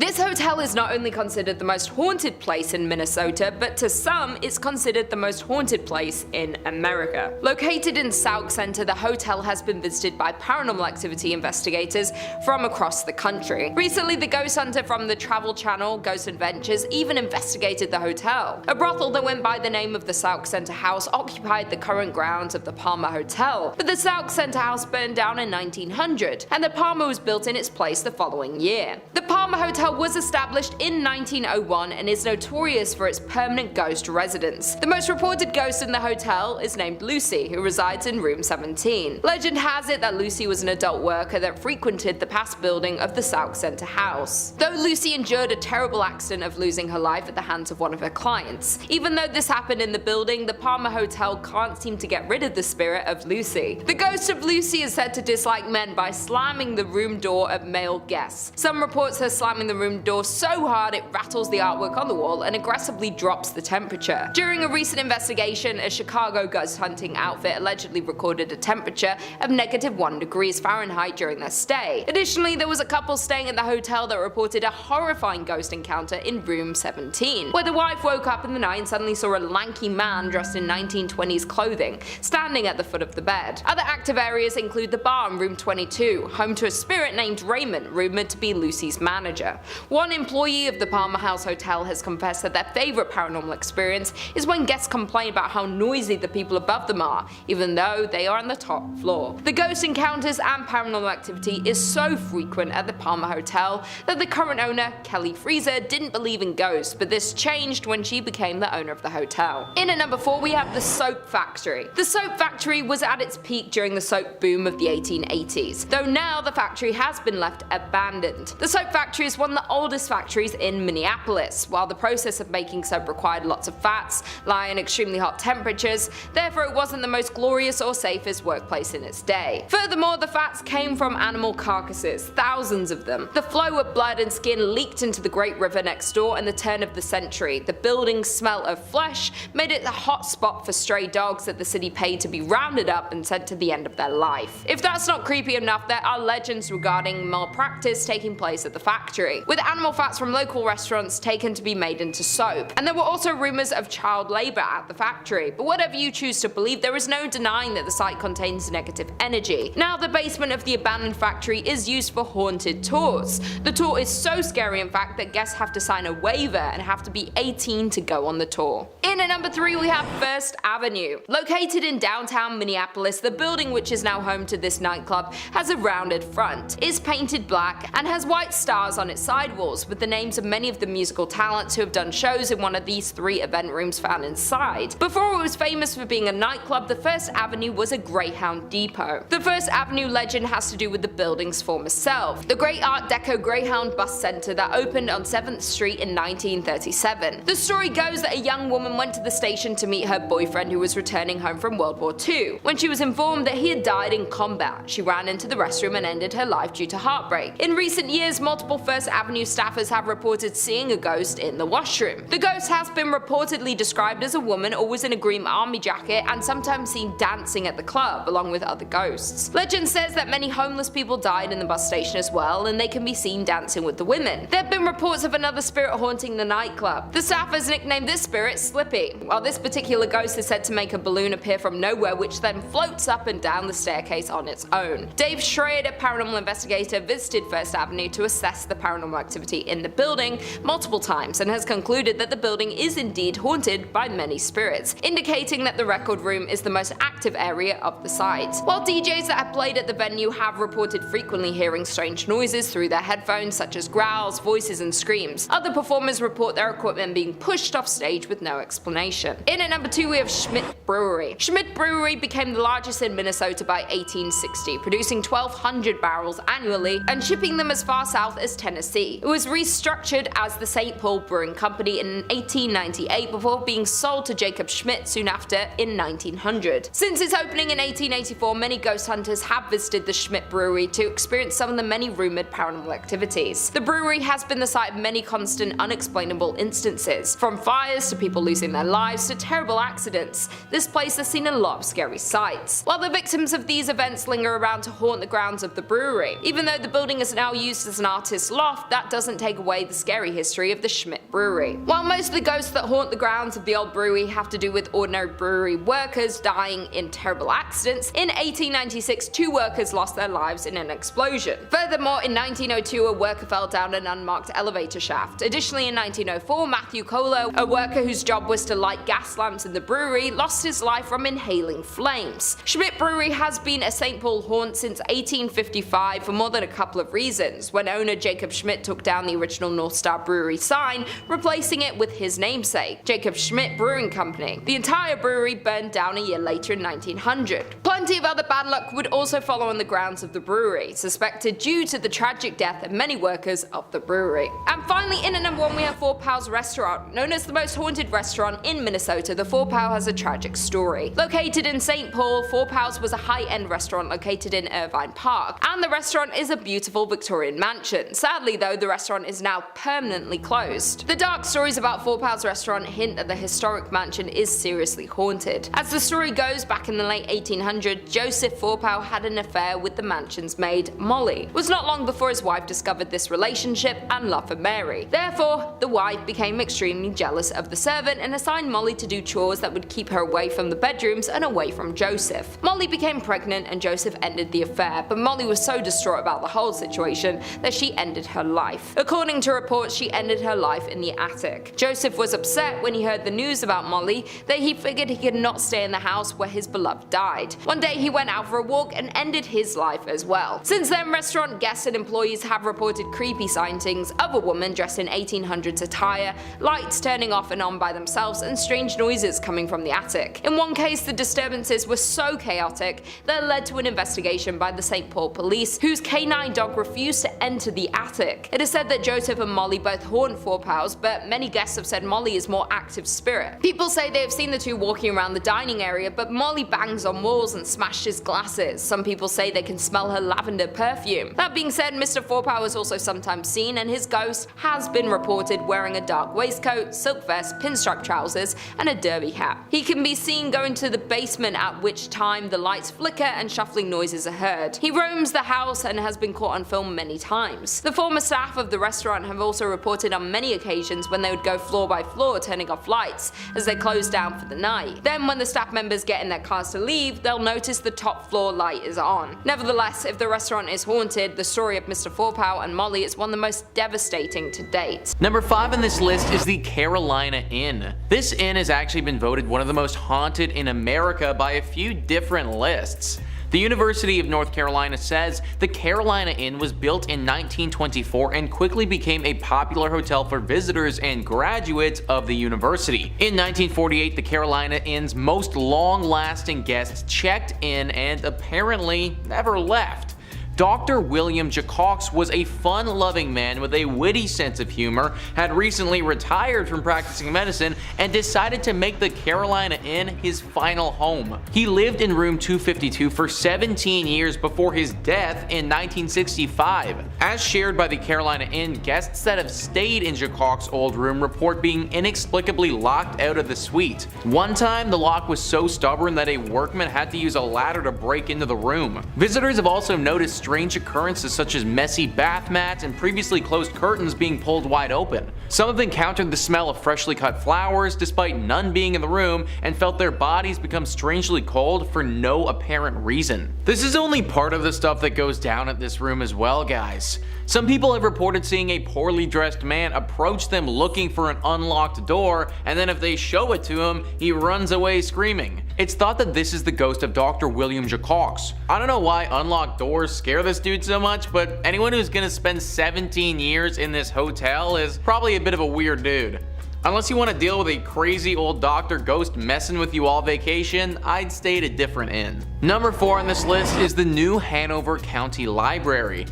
This hotel is not only considered the most haunted place in Minnesota, but to some it's considered the most haunted place in America. Located in Sauk Center, the hotel has been visited by paranormal activity investigators from across the country. Recently, the ghost hunter from the Travel Channel, Ghost Adventures, even investigated the hotel. A brothel that went by the name of the Sauk Center House occupied the current grounds of the Palmer Hotel, but the Sauk Center House burned down in 1900, and the Palmer was built in its place the following year. The Palmer Hotel was established in 1901 and is notorious for its permanent ghost residence. The most reported ghost in the hotel is named Lucy, who resides in room 17. Legend has it that Lucy was an adult worker that frequented the past building of the Sauk Center House. Though Lucy endured a terrible accident of losing her life at the hands of one of her clients. Even though this happened in the building, the Palmer Hotel can't seem to get rid of the spirit of Lucy. The ghost of Lucy is said to dislike men by slamming the room door of male guests. Some reports her slamming the room door so hard it rattles the artwork on the wall and aggressively drops the temperature. During a recent investigation, a Chicago ghost hunting outfit allegedly recorded a temperature of -1 degrees Fahrenheit during their stay. Additionally, there was a couple staying at the hotel that reported a horrifying ghost encounter in room 17, where the wife woke up in the night and suddenly saw a lanky man dressed in 1920s clothing standing at the foot of the bed. Other active areas include the bar in room 22, home to a spirit named Raymond, rumored to be Lucy's manager. One employee of the Palmer House Hotel has confessed that their favorite paranormal experience is when guests complain about how noisy the people above them are, even though they are on the top floor. The ghost encounters and paranormal activity is so frequent at the Palmer Hotel that the current owner, Kelly Freezer, didn't believe in ghosts, but this changed when she became the owner of the hotel. In at number 4, we have the Soap Factory. The Soap Factory was at its peak during the soap boom of the 1880s, though now the factory has been left abandoned. The Soap Factory is one of the oldest factories in Minneapolis. While the process of making soap required lots of fats, lie in extremely hot temperatures, therefore it wasn't the most glorious or safest workplace in its day. Furthermore, the fats came from animal carcasses, thousands of them. The flow of blood and skin leaked into the Great River next door in the turn of the century. The building's smell of flesh made it a hot spot for stray dogs that the city paid to be rounded up and sent to the end of their life. If that's not creepy enough, there are legends regarding malpractice taking place at the factory, with animal fats from local restaurants taken to be made into soap. And there were also rumors of child labor at the factory, but whatever you choose to believe, there is no denying that the site contains negative energy. Now the basement of the abandoned factory is used for haunted tours. The tour is so scary in fact that guests have to sign a waiver and have to be 18 to go on the tour. In at number 3, we have First Avenue. Located in downtown Minneapolis, the building, which is now home to this nightclub, has a rounded front, is painted black, and has white stars on its sidewalls with the names of many of the musical talents who have done shows in one of these 3 event rooms found inside. Before it was famous for being a nightclub, the First Avenue was a Greyhound depot. The First Avenue legend has to do with the building's former self, the great Art Deco Greyhound bus center that opened on 7th Street in 1937. The story goes that a young woman went to the station to meet her boyfriend who was returning home from World War II. When she was informed that he had died in combat, she ran into the restroom and ended her life due to heartbreak. In recent years, multiple First Avenue staffers have reported seeing a ghost in the washroom. The ghost has been reportedly described as a woman always in a green army jacket and sometimes seen dancing at the club along with other ghosts. Legend says that many homeless people died in the bus station as well, and they can be seen dancing with the women. There have been reports of another spirit haunting the nightclub. The staffers nicknamed this spirit Slippy, while this particular ghost is said to make a balloon appear from nowhere which then floats up and down the staircase on its own. Dave Schrader, paranormal investigator, visited First Avenue to assess the paranormal activity in the building multiple times and has concluded that the building is indeed haunted by many spirits, indicating that the record room is the most active area of the site. While DJs that have played at the venue have reported frequently hearing strange noises through their headphones such as growls, voices and screams, other performers report their equipment being pushed off stage with no explanation. In at number 2, we have Schmid Brewery. Schmid Brewery became the largest in Minnesota by 1860, producing 1,200 barrels annually and shipping them as far south as Tennessee. It was restructured as the St. Paul Brewing Company in 1898 before being sold to Jacob Schmidt soon after in 1900. Since its opening in 1884, many ghost hunters have visited the Schmid Brewery to experience some of the many rumored paranormal activities. The brewery has been the site of many constant unexplainable instances, from fires to people losing their lives to terrible accidents. This place has seen a lot of scary sights. While the victims of these events linger around to haunt the grounds of the brewery, even though the building is now used as an artist's loft, that doesn't take away the scary history of the Schmid Brewery. While most of the ghosts that haunt the grounds of the old brewery have to do with ordinary brewery workers dying in terrible accidents, in 1896 2 workers lost their lives in an explosion. Furthermore, in 1902 a worker fell down an unmarked elevator shaft. Additionally, in 1904 Matthew Kohler, a worker whose job was to light gas lamps in the brewery, lost his life from inhaling flames. Schmid Brewery has been a St. Paul haunt since 1855 for more than a couple of reasons, when owner Jacob Schmid took down the original North Star Brewery sign, replacing it with his namesake, Jacob Schmid Brewing Company. The entire brewery burned down a year later in 1900. Plenty of other bad luck would also follow on the grounds of the brewery, suspected due to the tragic death of many workers of the brewery. And finally, in at number 1 we have Four Pals Restaurant. Known as the most haunted restaurant in Minnesota, the Four Pal has a tragic story. Located in St. Paul, Four Pals was a high-end restaurant located in Irvine Park, and the restaurant is a beautiful Victorian mansion. Sadly though, the restaurant is now permanently closed. The dark stories about Four Pals Restaurant hint that the historic mansion is seriously haunted. As the story goes, back in the late 1800s, Joseph Four Pal had an affair with the mansion's maid, Molly. It was not long before his wife discovered this relationship and love for Mary. Therefore, the wife became extremely jealous of the servant and assigned Molly to do chores that would keep her away from the bedrooms and away from Joseph. Molly became pregnant and Joseph ended the affair, but Molly was so distraught about the whole situation that she ended her life. According to reports, she ended her life in the attic. Joseph was upset when he heard the news about Molly that he figured he could not stay in the house where his beloved died. One day he went out for a walk and ended his life as well. Since then, restaurant guests and employees have reported creepy sightings of a woman dressed in 1800s attire, lights turning off and on by themselves, and strange noises coming from the attic. In one case, the disturbances were so chaotic that led to an investigation by the St. Paul police, whose canine dog refused to enter the attic. It is said that Joseph and Molly both haunt Four Pals, but many guests have said Molly is more active spirit. People say they have seen the two walking around the dining area, but Molly bangs on walls and smashes glasses. Some people say they can smell her lavender perfume. That being said, Mr. Four Pal is also sometimes seen, and his ghost has been reported wearing a dark waistcoat, silk vest, pinstripe trousers, and a derby hat. He can be seen going to the basement, at which time the lights flicker and shuffling noises are heard. He roams the house and has been caught on film many times. The former staff of the restaurant have also reported on many occasions when they would go floor by floor turning off lights as they close down for the night. Then when the staff members get in their cars to leave, they'll notice the top floor light is on. Nevertheless, if the restaurant is haunted, the story of Mr. Four Pal and Molly is one of the most devastating to date. Number 5 on this list is the Carolina Inn. This inn has actually been voted one of the most haunted in America by a few different lists. The University of North Carolina says the Carolina Inn was built in 1924 and quickly became a popular hotel for visitors and graduates of the university. In 1948, the Carolina Inn's most long-lasting guests checked in and apparently never left. Dr. William Jacox was a fun-loving man with a witty sense of humor, had recently retired from practicing medicine, and decided to make the Carolina Inn his final home. He lived in room 252 for 17 years before his death in 1965. As shared by the Carolina Inn, guests that have stayed in Jacox's old room report being inexplicably locked out of the suite. One time, the lock was so stubborn that a workman had to use a ladder to break into the room. Visitors have also noticed strange occurrences such as messy bath mats and previously closed curtains being pulled wide open. Some have encountered the smell of freshly cut flowers despite none being in the room, and felt their bodies become strangely cold for no apparent reason. This is only part of the stuff that goes down at this room as well, guys. Some people have reported seeing a poorly dressed man approach them looking for an unlocked door, and then if they show it to him, he runs away screaming. It's thought that this is the ghost of Dr. William Jacox. I don't know why unlocked doors scare this dude so much, but anyone who's gonna spend 17 years in this hotel is probably a bit of a weird dude. Unless you want to deal with a crazy old doctor ghost messing with you all vacation, I'd stay at a different inn. Number 4 on this list is the new Hanover County Library.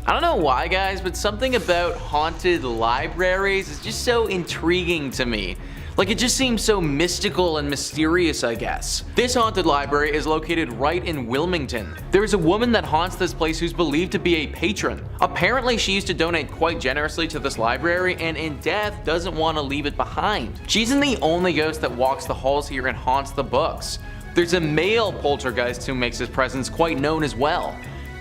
I don't know why, guys, but something about haunted libraries is just so intriguing to me. Like, it just seems so mystical and mysterious, I guess. This haunted library is located right in Wilmington. There is a woman that haunts this place who's believed to be a patron. Apparently, she used to donate quite generously to this library, and in death doesn't want to leave it behind. She isn't the only ghost that walks the halls here and haunts the books. There's a male poltergeist who makes his presence quite known as well.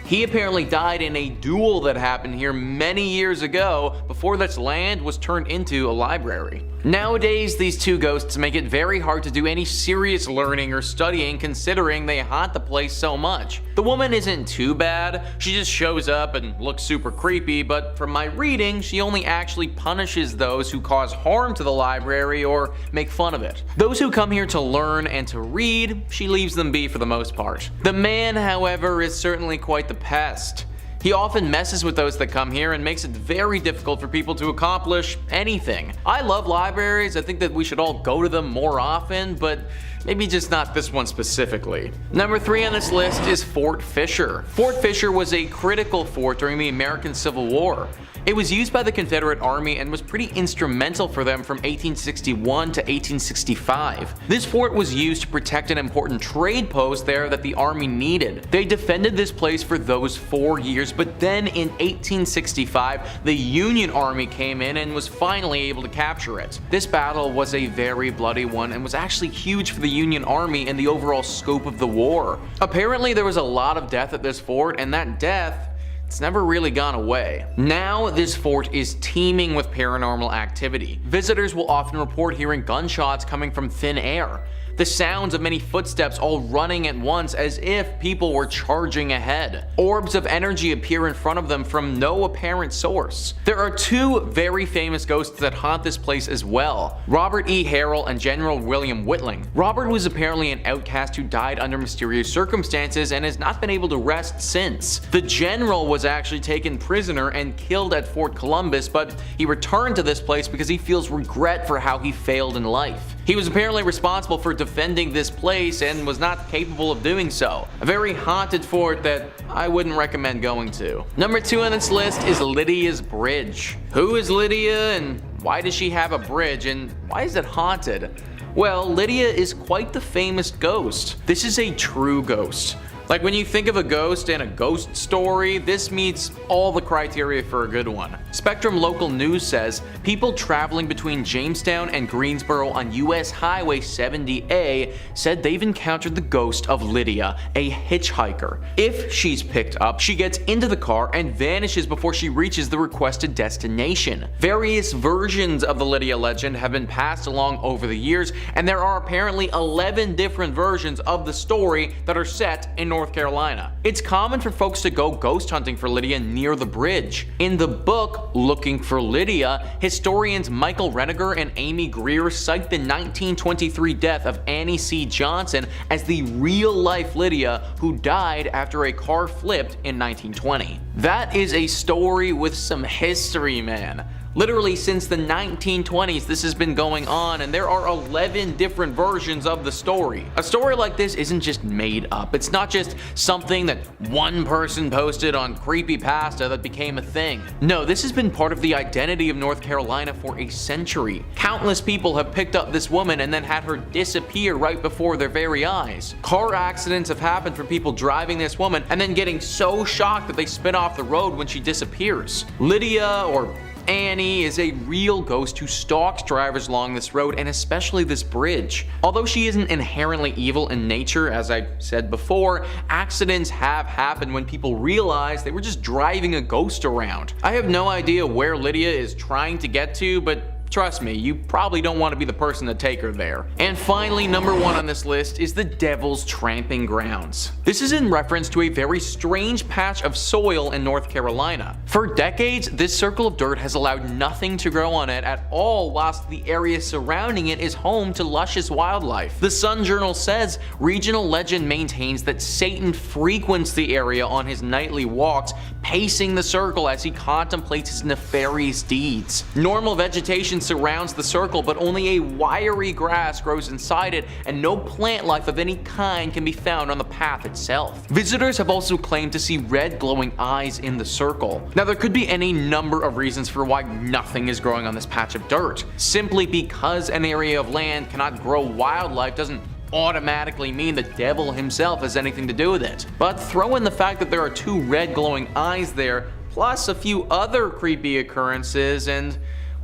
He apparently died in a duel that happened here many years ago before this land was turned into a library. Nowadays, these two ghosts make it very hard to do any serious learning or studying considering they haunt the place so much. The woman isn't too bad, she just shows up and looks super creepy, but from my reading, she only actually punishes those who cause harm to the library or make fun of it. Those who come here to learn and to read, she leaves them be for the most part. The man, however, is certainly quite the pest. He often messes with those that come here and makes it very difficult for people to accomplish anything. I love libraries, I think that we should all go to them more often, but maybe just not this one specifically. Number 3 on this list is Fort Fisher. Fort Fisher was a critical fort during the American Civil War. It was used by the Confederate Army and was pretty instrumental for them from 1861 to 1865. This fort was used to protect an important trade post there that the Army needed. They defended this place for those 4 years, but then in 1865, the Union Army came in and was finally able to capture it. This battle was a very bloody one and was actually huge for the Union Army and the overall scope of the war. Apparently there was a lot of death at this fort, and that death, it's never really gone away. Now, this fort is teeming with paranormal activity. Visitors will often report hearing gunshots coming from thin air. The sounds of many footsteps all running at once as if people were charging ahead. Orbs of energy appear in front of them from no apparent source. There are 2 very famous ghosts that haunt this place as well, Robert E. Harrell and General William Whitling. Robert was apparently an outcast who died under mysterious circumstances and has not been able to rest since. The general was actually taken prisoner and killed at Fort Columbus, but he returned to this place because he feels regret for how he failed in life. He was apparently responsible for defending this place and was not capable of doing so. A very haunted fort that I wouldn't recommend going to. Number 2 on this list is Lydias Bridge. Who is Lydia and why does she have a bridge and why is it haunted? Well, Lydia is quite the famous ghost. This is a true ghost. Like when you think of a ghost and a ghost story, this meets all the criteria for a good one. Spectrum Local News says people traveling between Jamestown and Greensboro on US Highway 70A said they've encountered the ghost of Lydia, a hitchhiker. If she's picked up, she gets into the car and vanishes before she reaches the requested destination. Various versions of the Lydia legend have been passed along over the years, and there are apparently 11 different versions of the story that are set in North Carolina. It's common for folks to go ghost hunting for Lydia near the bridge. In the book Looking for Lydia, historians Michael Reniger and Amy Greer cite the 1923 death of Annie C. Johnson as the real-life Lydia who died after a car flipped in 1920. That is a story with some history, man. Literally since the 1920s this has been going on, and there are 11 different versions of the story. A story like this isn't just made up. It's not just something that one person posted on Creepypasta that became a thing. No, this has been part of the identity of North Carolina for a century. Countless people have picked up this woman and then had her disappear right before their very eyes. Car accidents have happened for people driving this woman and then getting so shocked that they spin off the road when she disappears. Lydia, or Annie, is a real ghost who stalks drivers along this road and especially this bridge. Although she isn't inherently evil in nature, as I said before, accidents have happened when people realize they were just driving a ghost around. I have no idea where Lydia is trying to get to, but trust me, you probably don't want to be the person to take her there. And finally, number 1 on this list is the Devil's Tramping Grounds. This is in reference to a very strange patch of soil in North Carolina. For decades, this circle of dirt has allowed nothing to grow on it at all, whilst the area surrounding it is home to luscious wildlife. The Sun Journal says regional legend maintains that Satan frequents the area on his nightly walks, pacing the circle as he contemplates his nefarious deeds. Normal vegetation surrounds the circle, but only a wiry grass grows inside it, and no plant life of any kind can be found on the path itself. Visitors have also claimed to see red glowing eyes in the circle. Now, there could be any number of reasons for why nothing is growing on this patch of dirt. Simply because an area of land cannot grow wildlife doesn't automatically mean the devil himself has anything to do with it. But throw in the fact that there are 2 red glowing eyes there, plus a few other creepy occurrences, and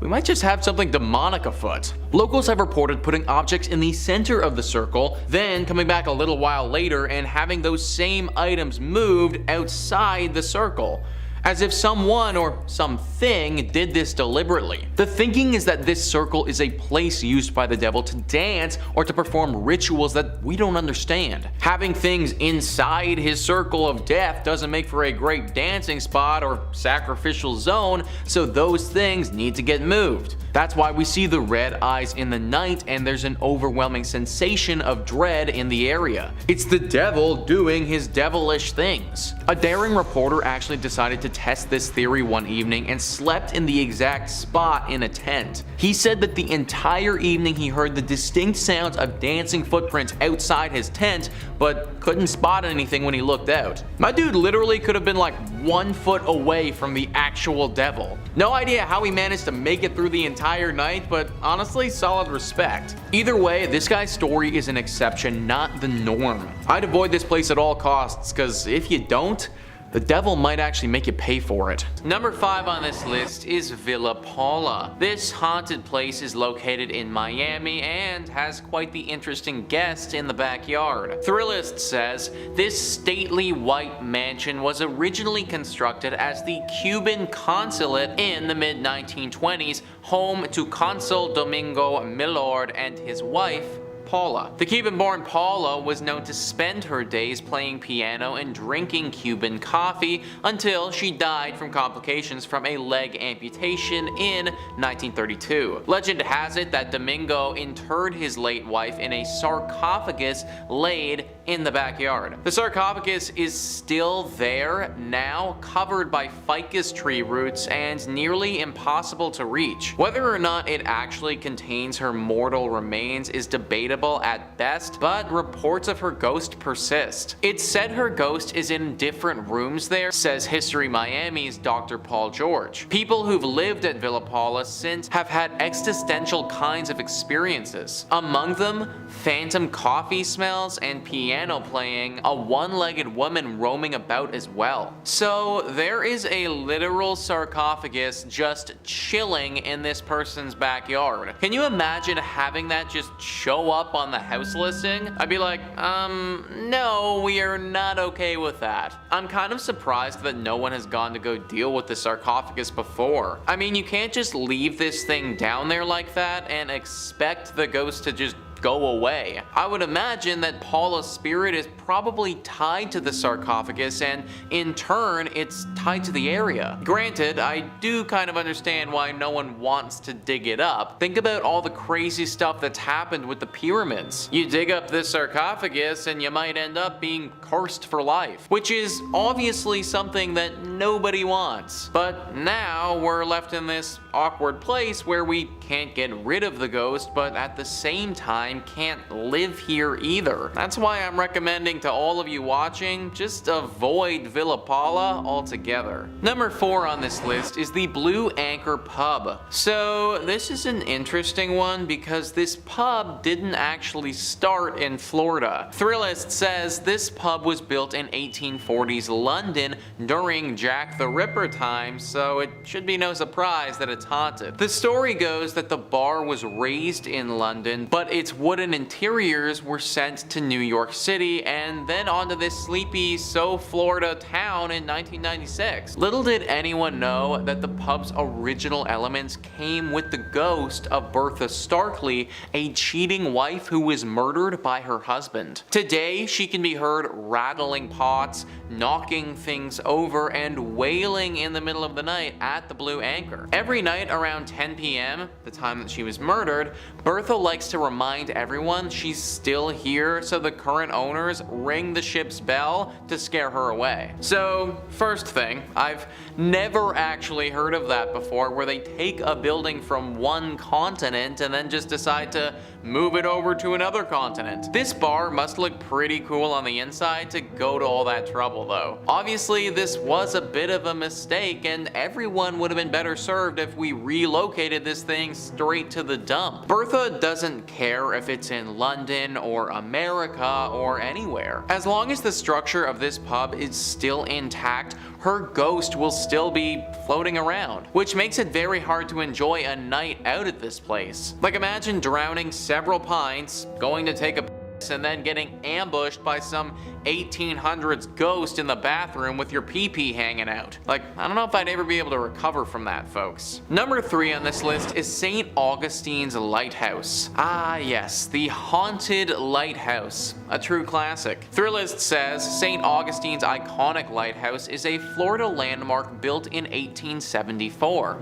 we might just have something demonic afoot. Locals have reported putting objects in the center of the circle, then coming back a little while later and having those same items moved outside the circle, as if someone or something did this deliberately. The thinking is that this circle is a place used by the devil to dance or to perform rituals that we don't understand. Having things inside his circle of death doesn't make for a great dancing spot or sacrificial zone, so those things need to get moved. That's why we see the red eyes in the night and there's an overwhelming sensation of dread in the area. It's the devil doing his devilish things. A daring reporter actually decided to test this theory one evening and slept in the exact spot in a tent. He said that the entire evening he heard the distinct sounds of dancing footprints outside his tent, but couldn't spot anything when he looked out. My dude literally could have been like 1 foot away from the actual devil. No idea how he managed to make it through the entire night, but honestly, solid respect. Either way, this guy's story is an exception, not the norm. I'd avoid this place at all costs, cause if you don't, the devil might actually make you pay for it. Number 5 on this list is Villa Paula. This haunted place is located in Miami and has quite the interesting guest in the backyard. Thrillist says, this stately white mansion was originally constructed as the Cuban consulate in the mid-1920s, home to Consul Domingo Millard and his wife, Paula. The Cuban-born Paula was known to spend her days playing piano and drinking Cuban coffee until she died from complications from a leg amputation in 1932. Legend has it that Domingo interred his late wife in a sarcophagus laid in the backyard. The sarcophagus is still there now, covered by ficus tree roots and nearly impossible to reach. Whether or not it actually contains her mortal remains is debatable at best, but reports of her ghost persist. It's said her ghost is in different rooms there, says History Miami's Dr. Paul George. People who've lived at Villa Paula since have had existential kinds of experiences. Among them, phantom coffee smells and piano playing, a one-legged woman roaming about as well. So there is a literal sarcophagus just chilling in this person's backyard. Can you imagine having that just show up on the house listing? I'd be like, no, we are not okay with that. I'm kind of surprised that no one has gone to go deal with the sarcophagus before. I mean, you can't just leave this thing down there like that and expect the ghost to just go away. I would imagine that Paula's spirit is probably tied to the sarcophagus and in turn it's tied to the area. Granted, I do kind of understand why no one wants to dig it up. Think about all the crazy stuff that's happened with the pyramids. You dig up this sarcophagus and you might end up being cursed for life, which is obviously something that nobody wants. But now we're left in this awkward place where we can't get rid of the ghost, but at the same time can't live here either. That's why I'm recommending to all of you watching, just avoid Villa Paula altogether. Number 4 on this list is the Blue Anchor Pub. So this is an interesting one because this pub didn't actually start in Florida. Thrillist says this pub was built in 1840s London during Jack the Ripper times, so it should be no surprise that it's haunted. The story goes that the bar was raised in London, but its wooden interiors were sent to New York City and then onto this sleepy Florida town in 1996. Little did anyone know that the pub's original elements came with the ghost of Bertha Starkley, a cheating wife who was murdered by her husband. Today, she can be heard rattling pots, knocking things over, and wailing in the middle of the night at the Blue Anchor. Every night around 10 p.m., the time that she was murdered, Bertha likes to remind everyone she's still here, so the current owners ring the ship's bell to scare her away. So, first thing, I've never actually heard of that before, where they take a building from one continent and then just decide to move it over to another continent. This bar must look pretty cool on the inside to go to all that trouble though. Obviously this was a bit of a mistake and everyone would have been better served if we relocated this thing straight to the dump. Bertha doesn't care matter if it's in London or America or anywhere. As long as the structure of this pub is still intact, her ghost will still be floating around, which makes it very hard to enjoy a night out at this place. Like, imagine drowning several pints, going to take a piss, and then getting ambushed by some 1800s ghost in the bathroom with your pee-pee hanging out. Like, I don't know if I'd ever be able to recover from that, folks. Number 3 on this list is St. Augustine's Lighthouse. Ah yes, the haunted lighthouse, a true classic. Thrillist says St. Augustine's iconic lighthouse is a Florida landmark built in 1874.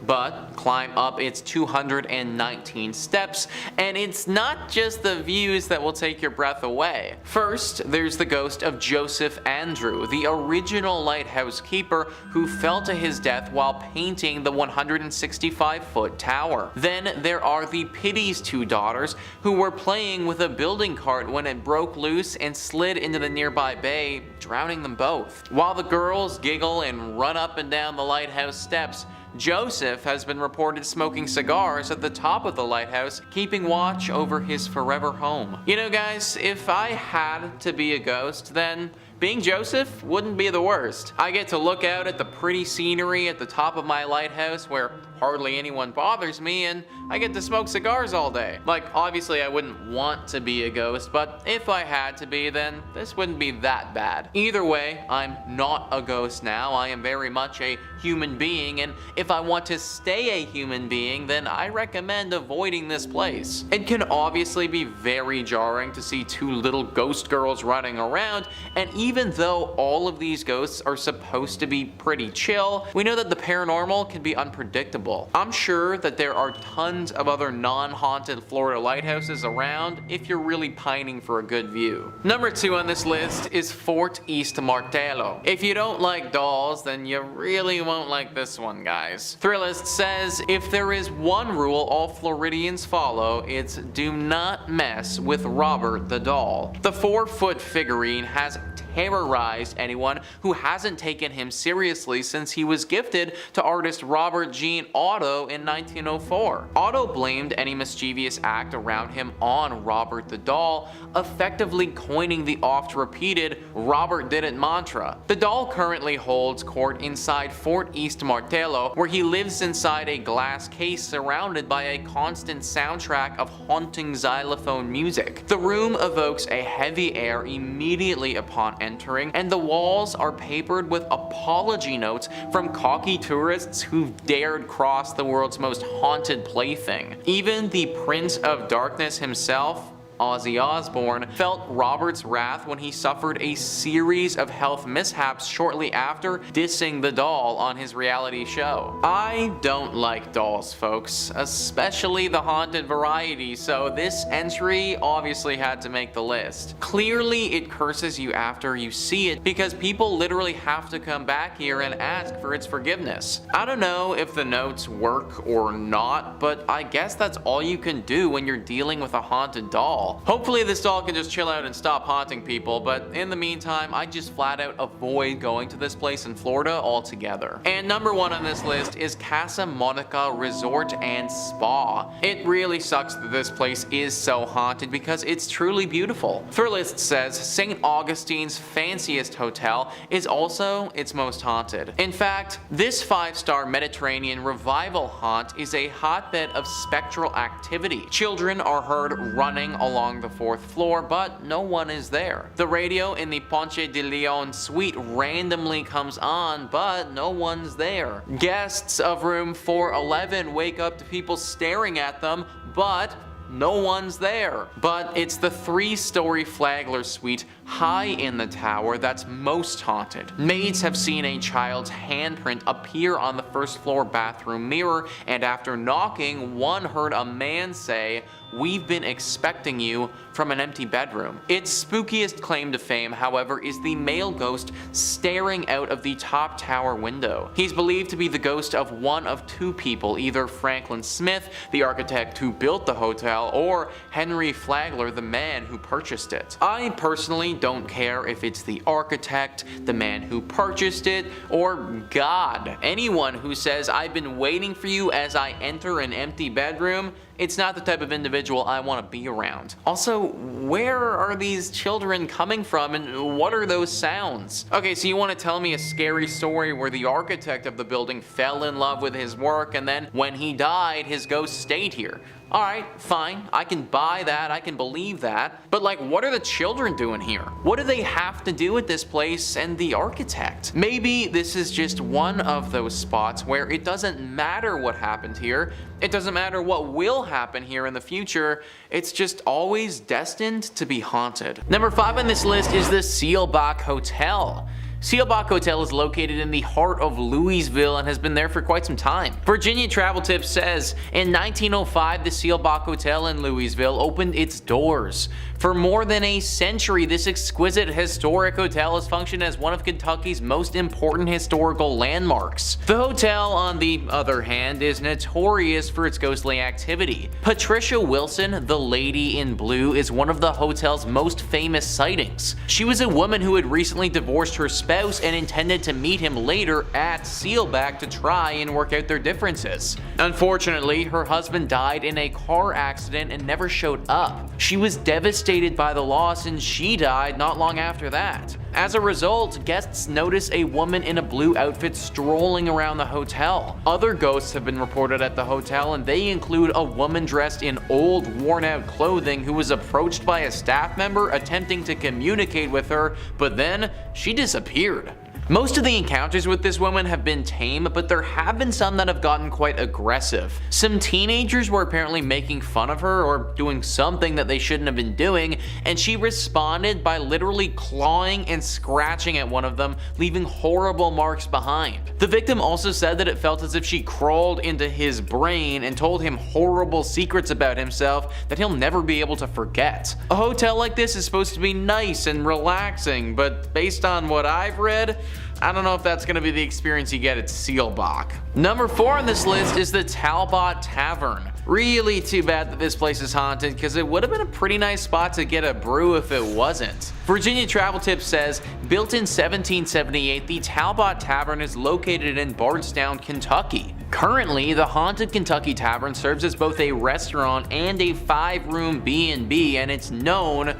But climb up its 219 steps, and it's not just the views that will take your breath away. First, there's the ghost of Joseph Andrew, the original lighthouse keeper who fell to his death while painting the 165-foot tower. Then there are the Pity's 2 daughters who were playing with a building cart when it broke loose and slid into the nearby bay, drowning them both. While the girls giggle and run up and down the lighthouse steps, Joseph has been reported smoking cigars at the top of the lighthouse, keeping watch over his forever home. You know guys, if I had to be a ghost, then being Joseph wouldn't be the worst. I get to look out at the pretty scenery at the top of my lighthouse where hardly anyone bothers me, and I get to smoke cigars all day. Like, obviously I wouldn't want to be a ghost, but if I had to be, then this wouldn't be that bad. Either way, I'm not a ghost now. I am very much a human being, and if I want to stay a human being, then I recommend avoiding this place. It can obviously be very jarring to see 2 little ghost girls running around, and even though all of these ghosts are supposed to be pretty chill, we know that the paranormal can be unpredictable. I'm sure that there are tons of other non-haunted Florida lighthouses around if you're really pining for a good view. Number 2 on this list is Fort East Martello. If you don't like dolls, then you really won't like this one, guys. Thrillist says if there is one rule all Floridians follow, it's do not mess with Robert the doll. The 4-foot figurine has terrorized anyone who hasn't taken him seriously since he was gifted to artist Robert Jean Otto in 1904. Otto blamed any mischievous act around him on Robert the doll, effectively coining the oft-repeated Robert did it mantra. The doll currently holds court inside Fort East Martello, where he lives inside a glass case surrounded by a constant soundtrack of haunting xylophone music. The room evokes a heavy air immediately upon entering, and the walls are papered with apology notes from cocky tourists who've dared cross the world's most haunted plaything. Even the Prince of Darkness himself, Ozzy Osbourne, felt Robert's wrath when he suffered a series of health mishaps shortly after dissing the doll on his reality show. I don't like dolls, folks, especially the haunted variety, so this entry obviously had to make the list. Clearly it curses you after you see it because people literally have to come back here and ask for its forgiveness. I don't know if the notes work or not, but I guess that's all you can do when you're dealing with a haunted doll. Hopefully this doll can just chill out and stop haunting people, but in the meantime, I just flat out avoid going to this place in Florida altogether. And number 1 on this list is Casa Monica Resort and Spa. It really sucks that this place is so haunted because it's truly beautiful. Thrillist says St. Augustine's fanciest hotel is also its most haunted. In fact, this 5-star Mediterranean revival haunt is a hotbed of spectral activity. Children are heard running along the 4th floor, but no one is there. The radio in the Ponce de Leon suite randomly comes on, but no one's there. Guests of room 411 wake up to people staring at them, but no one's there. But it's the 3-story Flagler suite high in the tower that's most haunted. Maids have seen a child's handprint appear on the 1st floor bathroom mirror, and after knocking, one heard a man say, "We've been expecting you," from an empty bedroom. Its spookiest claim to fame, however, is the male ghost staring out of the top tower window. He's believed to be the ghost of one of 2 people, either Franklin Smith, the architect who built the hotel, or Henry Flagler, the man who purchased it. I personally don't care if it's the architect, the man who purchased it, or God. Anyone who says, "I've been waiting for you as I enter an empty bedroom," it's not the type of individual I want to be around. Also, where are these children coming from and what are those sounds? Okay, so you want to tell me a scary story where the architect of the building fell in love with his work and then when he died, his ghost stayed here. Alright, fine, I can buy that, I can believe that, but like, what are the children doing here? What do they have to do with this place and the architect? Maybe this is just one of those spots where it doesn't matter what happened here, it doesn't matter what will happen here in the future, it's just always destined to be haunted. Number 5 on this list is the Sheldonbach Hotel. Sheldonbach Hotel is located in the heart of Louisville and has been there for quite some time. Virginia Travel Tips says, in 1905, the Sheldonbach Hotel in Louisville opened its doors. For more than a century, this exquisite historic hotel has functioned as one of Kentucky's most important historical landmarks. The hotel, on the other hand, is notorious for its ghostly activity. Patricia Wilson, the Lady in Blue, is one of the hotel's most famous sightings. She was a woman who had recently divorced her spouse and intended to meet him later at Sheldonbach to try and work out their differences. Unfortunately, her husband died in a car accident and never showed up. She was devastated by the loss and she died not long after that. As a result, guests notice a woman in a blue outfit strolling around the hotel. Other ghosts have been reported at the hotel and they include a woman dressed in old worn out clothing who was approached by a staff member attempting to communicate with her, but then she disappeared. Most of the encounters with this woman have been tame, but there have been some that have gotten quite aggressive. Some teenagers were apparently making fun of her or doing something that they shouldn't have been doing, and she responded by literally clawing and scratching at one of them, leaving horrible marks behind. The victim also said that it felt as if she crawled into his brain and told him horrible secrets about himself that he'll never be able to forget. A hotel like this is supposed to be nice and relaxing, but based on what I've read, I don't know if that's going to be the experience you get at Sheldonbach. Number 4 on this list is the Talbot Tavern. Really too bad that this place is haunted because it would have been a pretty nice spot to get a brew if it wasn't. Virginia Travel Tips says, built in 1778, the Talbot Tavern is located in Bardstown, Kentucky. Currently, the Haunted Kentucky Tavern serves as both a restaurant and a 5-room B&B, and it's known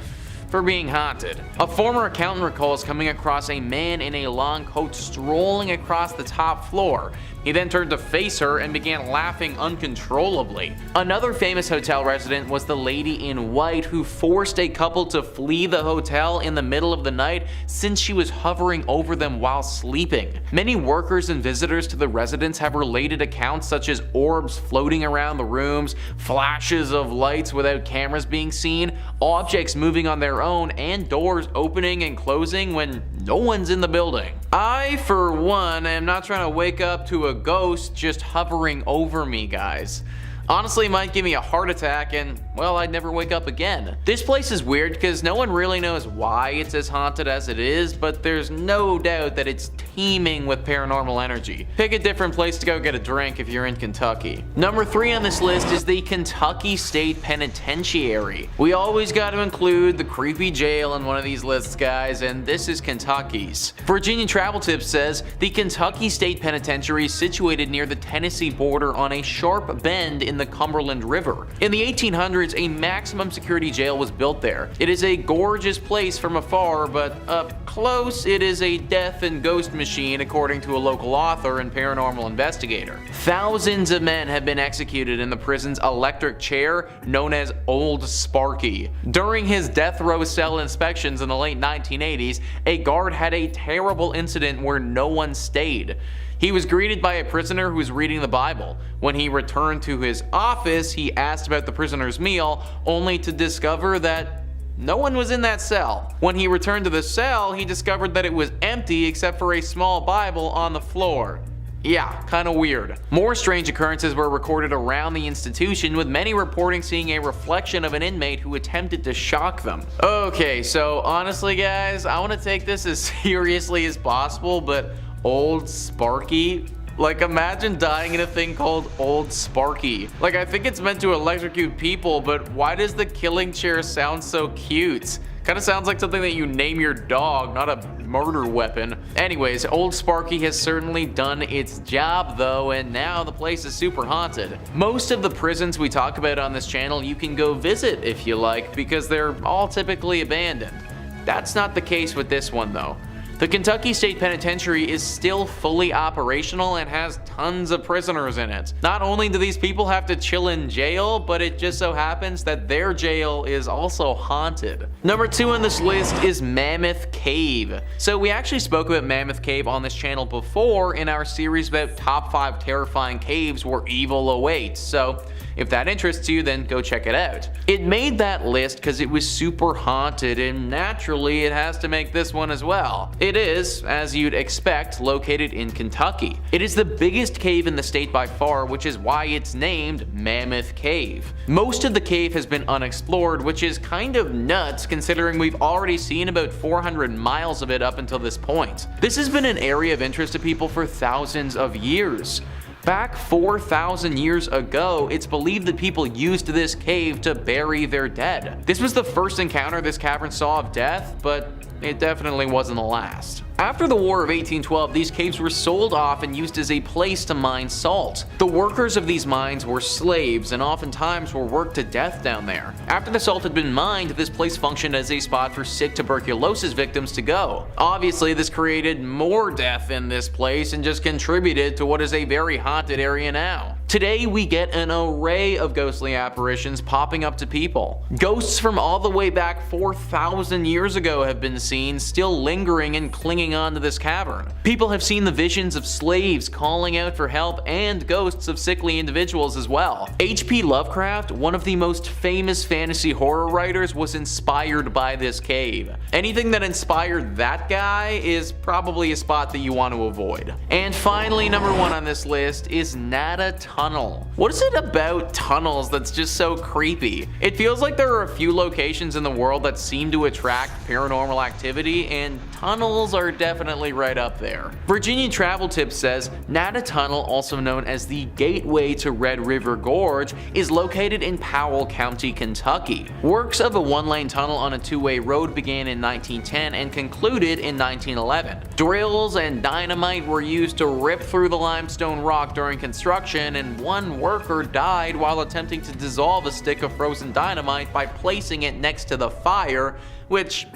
for being haunted. A former accountant recalls coming across a man in a long coat strolling across the top floor. He then turned to face her and began laughing uncontrollably. Another famous hotel resident was the Lady in White, who forced a couple to flee the hotel in the middle of the night since she was hovering over them while sleeping. Many workers and visitors to the residence have related accounts such as orbs floating around the rooms, flashes of lights without cameras being seen, objects moving on their own, and doors opening and closing when no one's in the building. I, for one, am not trying to wake up to a ghost just hovering over me, guys. Honestly, it might give me a heart attack and, well, I'd never wake up again. This place is weird because no one really knows why it's as haunted as it is, but there's no doubt that it's teeming with paranormal energy. Pick a different place to go get a drink if you're in Kentucky. Number 3 on this list is the Kentucky State Penitentiary. We always got to include the creepy jail in one of these lists, guys, and this is Kentucky's. Virginia Travel Tips says, the Kentucky State Penitentiary is situated near the Tennessee border on a sharp bend in the Cumberland River. In the 1800s, a maximum security jail was built there. It is a gorgeous place from afar, but up close, it is a death and ghost machine, according to a local author and paranormal investigator. Thousands of men have been executed in the prison's electric chair, known as Old Sparky. During his death row cell inspections in the late 1980s, a guard had a terrible incident where no one stayed. He was greeted by a prisoner who was reading the Bible. When he returned to his office, he asked about the prisoner's meal, only to discover that no one was in that cell. When he returned to the cell, he discovered that it was empty except for a small Bible on the floor. Yeah, kinda weird. More strange occurrences were recorded around the institution, with many reporting seeing a reflection of an inmate who attempted to shock them. Okay, so honestly guys, I want to take this as seriously as possible, but Old Sparky? Like, imagine dying in a thing called Old Sparky. Like, I think it's meant to electrocute people, but why does the killing chair sound so cute? Kinda sounds like something that you name your dog, not a murder weapon. Anyways, Old Sparky has certainly done its job though, and now the place is super haunted. Most of the prisons we talk about on this channel you can go visit if you like, because they're all typically abandoned. That's not the case with this one though. The Kentucky State Penitentiary is still fully operational and has tons of prisoners in it. Not only do these people have to chill in jail, but it just so happens that their jail is also haunted. Number 2 on this list is Mammoth Cave. So we actually spoke about Mammoth Cave on this channel before in our series about top 5 terrifying caves where evil awaits, so if that interests you, then go check it out. It made that list because it was super haunted, and naturally it has to make this one as well. It is, as you'd expect, located in Kentucky. It is the biggest cave in the state by far, which is why it's named Mammoth Cave. Most of the cave has been unexplored, which is kind of nuts considering we've already seen about 400 miles of it up until this point. This has been an area of interest to people for thousands of years. Back 4,000 years ago, it's believed that people used this cave to bury their dead. This was the first encounter this cavern saw of death, but it definitely wasn't the last. After the War of 1812, these caves were sold off and used as a place to mine salt. The workers of these mines were slaves and oftentimes were worked to death down there. After the salt had been mined, this place functioned as a spot for sick tuberculosis victims to go. Obviously, this created more death in this place and just contributed to what is a very haunted area now. Today, we get an array of ghostly apparitions popping up to people. Ghosts from all the way back 4,000 years ago have been seen, still lingering and clinging onto this cavern. People have seen the visions of slaves calling out for help and ghosts of sickly individuals as well. H.P. Lovecraft, one of the most famous fantasy horror writers, was inspired by this cave. Anything that inspired that guy is probably a spot that you want to avoid. And finally, number 1 on this list is Nat Tunnel. What is it about tunnels that's just so creepy? It feels like there are a few locations in the world that seem to attract paranormal activity, and tunnels are definitely right up there. Virginia Travel Tips says Nat Tunnel, also known as the Gateway to Red River Gorge, is located in Powell County, Kentucky. Works of a 1-lane tunnel on a 2-way road began in 1910 and concluded in 1911. Drills and dynamite were used to rip through the limestone rock during construction, and one worker died while attempting to dissolve a stick of frozen dynamite by placing it next to the fire, which,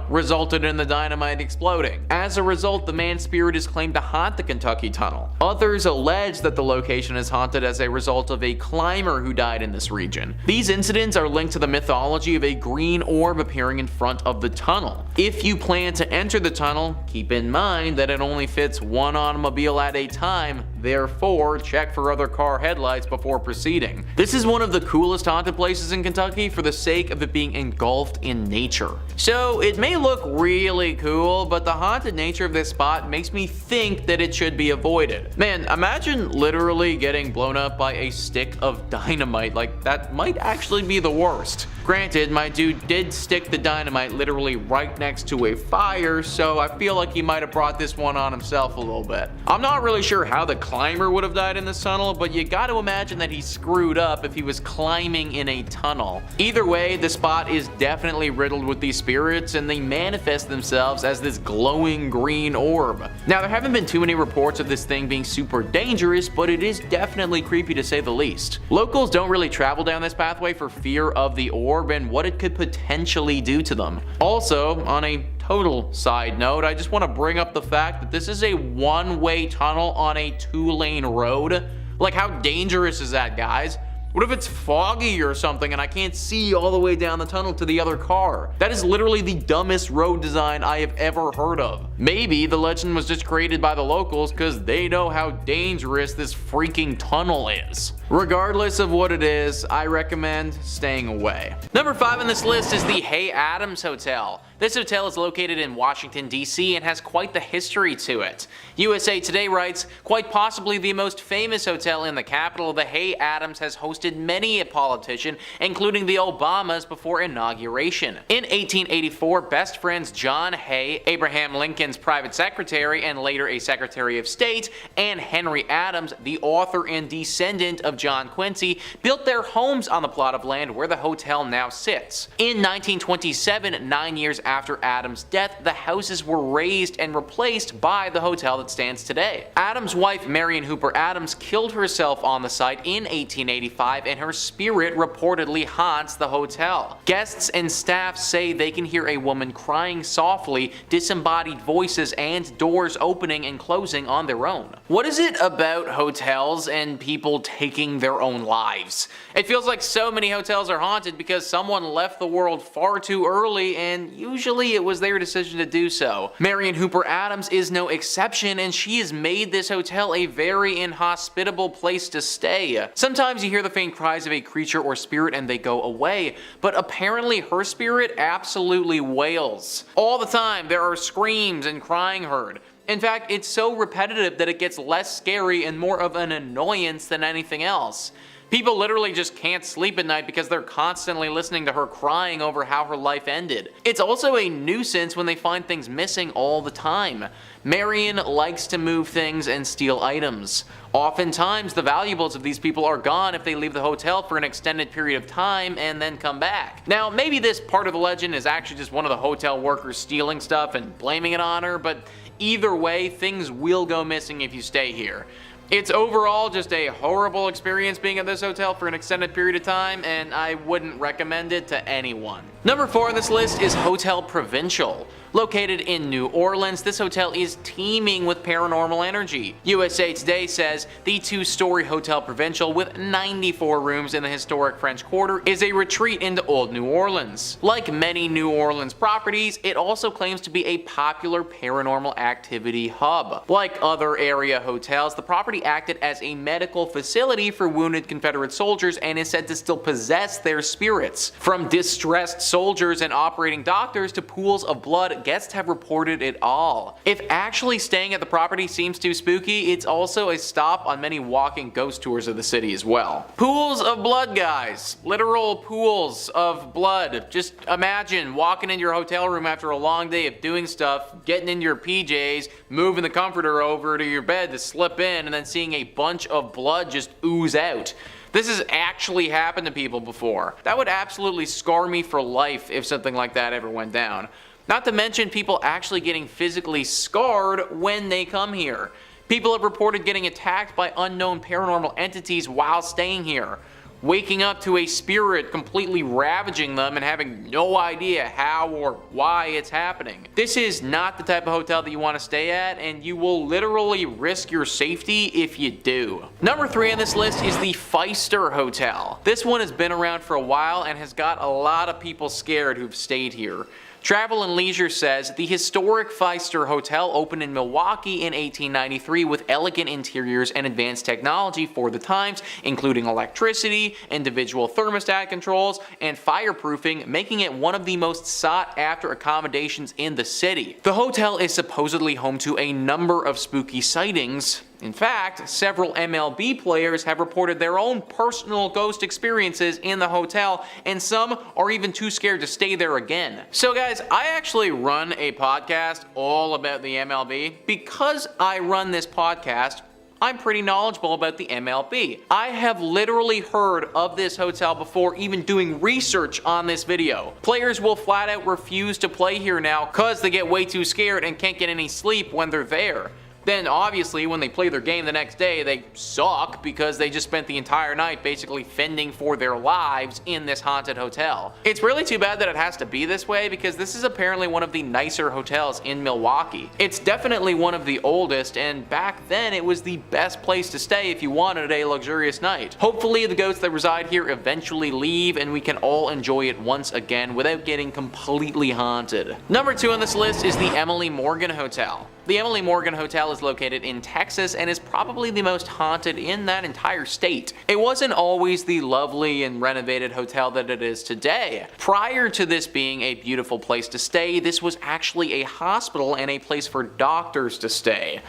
resulted in the dynamite exploding. As a result, the man's spirit is claimed to haunt the Kentucky Tunnel. Others allege that the location is haunted as a result of a climber who died in this region. These incidents are linked to the mythology of a green orb appearing in front of the tunnel. If you plan to enter the tunnel, keep in mind that it only fits one automobile at a time, therefore check for other car headlights before proceeding. This is one of the coolest haunted places in Kentucky for the sake of it being engulfed in nature. So it may look really cool, but the haunted nature of this spot makes me think that it should be avoided. Man, imagine literally getting blown up by a stick of dynamite. Like, that might actually be the worst. Granted, my dude did stick the dynamite literally right next to a fire, so I feel like he might have brought this one on himself a little bit. I'm not really sure how the climber would have died in this tunnel, but you gotta imagine that he screwed up if he was climbing in a tunnel. Either way, the spot is definitely riddled with these spirits, and they manifest themselves as this glowing green orb. Now, there haven't been too many reports of this thing being super dangerous, but it is definitely creepy to say the least. Locals don't really travel down this pathway for fear of the orb and what it could potentially do to them. Also, on a total side note, I just want to bring up the fact that this is a 1-way tunnel on a 2-lane road. Like, how dangerous is that, guys? What if it's foggy or something and I can't see all the way down the tunnel to the other car? That is literally the dumbest road design I have ever heard of. Maybe the legend was just created by the locals because they know how dangerous this freaking tunnel is. Regardless of what it is, I recommend staying away. Number 5 on this list is the Hay Adams Hotel. This hotel is located in Washington, D.C. and has quite the history to it. USA Today writes, quite possibly the most famous hotel in the capital, the Hay Adams has hosted many a politician, including the Obamas, before inauguration. In 1884, best friends John Hay, Abraham Lincoln Lincoln's private secretary and later a Secretary of State, and Henry Adams, the author and descendant of John Quincy, built their homes on the plot of land where the hotel now sits. In 1927, 9 years after Adams' death, the houses were razed and replaced by the hotel that stands today. Adams' wife, Marion Hooper Adams, killed herself on the site in 1885, and her spirit reportedly haunts the hotel. Guests and staff say they can hear a woman crying softly, disembodied voices, and doors opening and closing on their own. What is it about hotels and people taking their own lives? It feels like so many hotels are haunted because someone left the world far too early, and usually it was their decision to do so. Marion Hooper Adams is no exception, and she has made this hotel a very inhospitable place to stay. Sometimes you hear the faint cries of a creature or spirit and they go away, but apparently her spirit absolutely wails. All the time there are screams and crying heard. In fact, it's so repetitive that it gets less scary and more of an annoyance than anything else. People literally just can't sleep at night because they're constantly listening to her crying over how her life ended. It's also a nuisance when they find things missing all the time. Marion likes to move things and steal items. Oftentimes, the valuables of these people are gone if they leave the hotel for an extended period of time and then come back. Now, maybe this part of the legend is actually just one of the hotel workers stealing stuff and blaming it on her, but either way, things will go missing if you stay here. It's overall just a horrible experience being at this hotel for an extended period of time, and I wouldn't recommend it to anyone. Number 4 on this list is Hotel Provincial. Located in New Orleans, this hotel is teeming with paranormal energy. USA Today says the 2-story Hotel Provincial with 94 rooms in the historic French Quarter is a retreat into old New Orleans. Like many New Orleans properties, it also claims to be a popular paranormal activity hub. Like other area hotels, the property acted as a medical facility for wounded Confederate soldiers and is said to still possess their spirits. From distressed soldiers and operating doctors to pools of blood, guests have reported it all. If actually staying at the property seems too spooky, it's also a stop on many walking ghost tours of the city as well. Pools of blood, guys. Literal pools of blood. Just imagine walking in your hotel room after a long day of doing stuff, getting in your PJs, moving the comforter over to your bed to slip in, and then seeing a bunch of blood just ooze out. This has actually happened to people before. That would absolutely scar me for life if something like that ever went down. Not to mention people actually getting physically scarred when they come here. People have reported getting attacked by unknown paranormal entities while staying here, waking up to a spirit completely ravaging them and having no idea how or why it's happening. This is not the type of hotel that you want to stay at, and you will literally risk your safety if you do. Number 3 on this list is the Pfister Hotel. This one has been around for a while and has got a lot of people scared who've stayed here. Travel and Leisure says the historic Pfister Hotel opened in Milwaukee in 1893 with elegant interiors and advanced technology for the times, including electricity, individual thermostat controls, and fireproofing, making it one of the most sought-after accommodations in the city. The hotel is supposedly home to a number of spooky sightings. In fact, several MLB players have reported their own personal ghost experiences in the hotel, and some are even too scared to stay there again. So guys, I actually run a podcast all about the MLB. Because I run this podcast, I'm pretty knowledgeable about the MLB. I have literally heard of this hotel before even doing research on this video. Players will flat out refuse to play here now because they get way too scared and can't get any sleep when they're there. Then obviously when they play their game the next day, they suck because they just spent the entire night basically fending for their lives in this haunted hotel. It's really too bad that it has to be this way because this is apparently one of the nicer hotels in Milwaukee. It's definitely one of the oldest, and back then it was the best place to stay if you wanted a luxurious night. Hopefully the ghosts that reside here eventually leave and we can all enjoy it once again without getting completely haunted. Number 2 on this list is the Emily Morgan Hotel. The Emily Morgan Hotel is located in Texas and is probably the most haunted in that entire state. It wasn't always the lovely and renovated hotel that it is today. Prior to this being a beautiful place to stay, this was actually a hospital and a place for doctors to stay.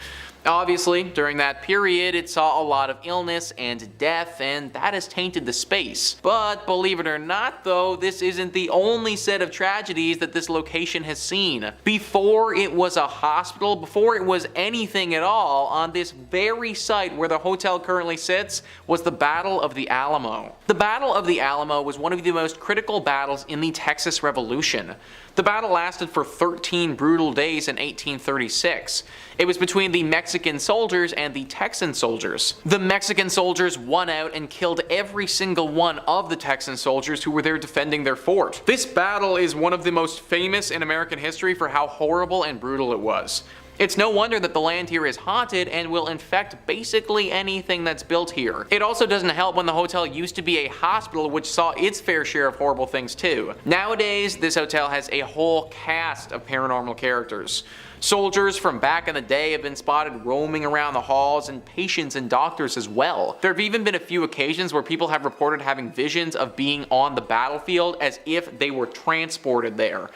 Obviously, during that period, it saw a lot of illness and death, and that has tainted the space. But believe it or not though, this isn't the only set of tragedies that this location has seen. Before it was a hospital, before it was anything at all, on this very site where the hotel currently sits was the Battle of the Alamo. The Battle of the Alamo was one of the most critical battles in the Texas Revolution. The battle lasted for 13 brutal days in 1836. It was between the Mexican soldiers and the Texan soldiers. The Mexican soldiers won out and killed every single one of the Texan soldiers who were there defending their fort. This battle is one of the most famous in American history for how horrible and brutal it was. It's no wonder that the land here is haunted and will infect basically anything that's built here. It also doesn't help when the hotel used to be a hospital which saw its fair share of horrible things too. Nowadays, this hotel has a whole cast of paranormal characters. Soldiers from back in the day have been spotted roaming around the halls, and patients and doctors as well. There have even been a few occasions where people have reported having visions of being on the battlefield as if they were transported there.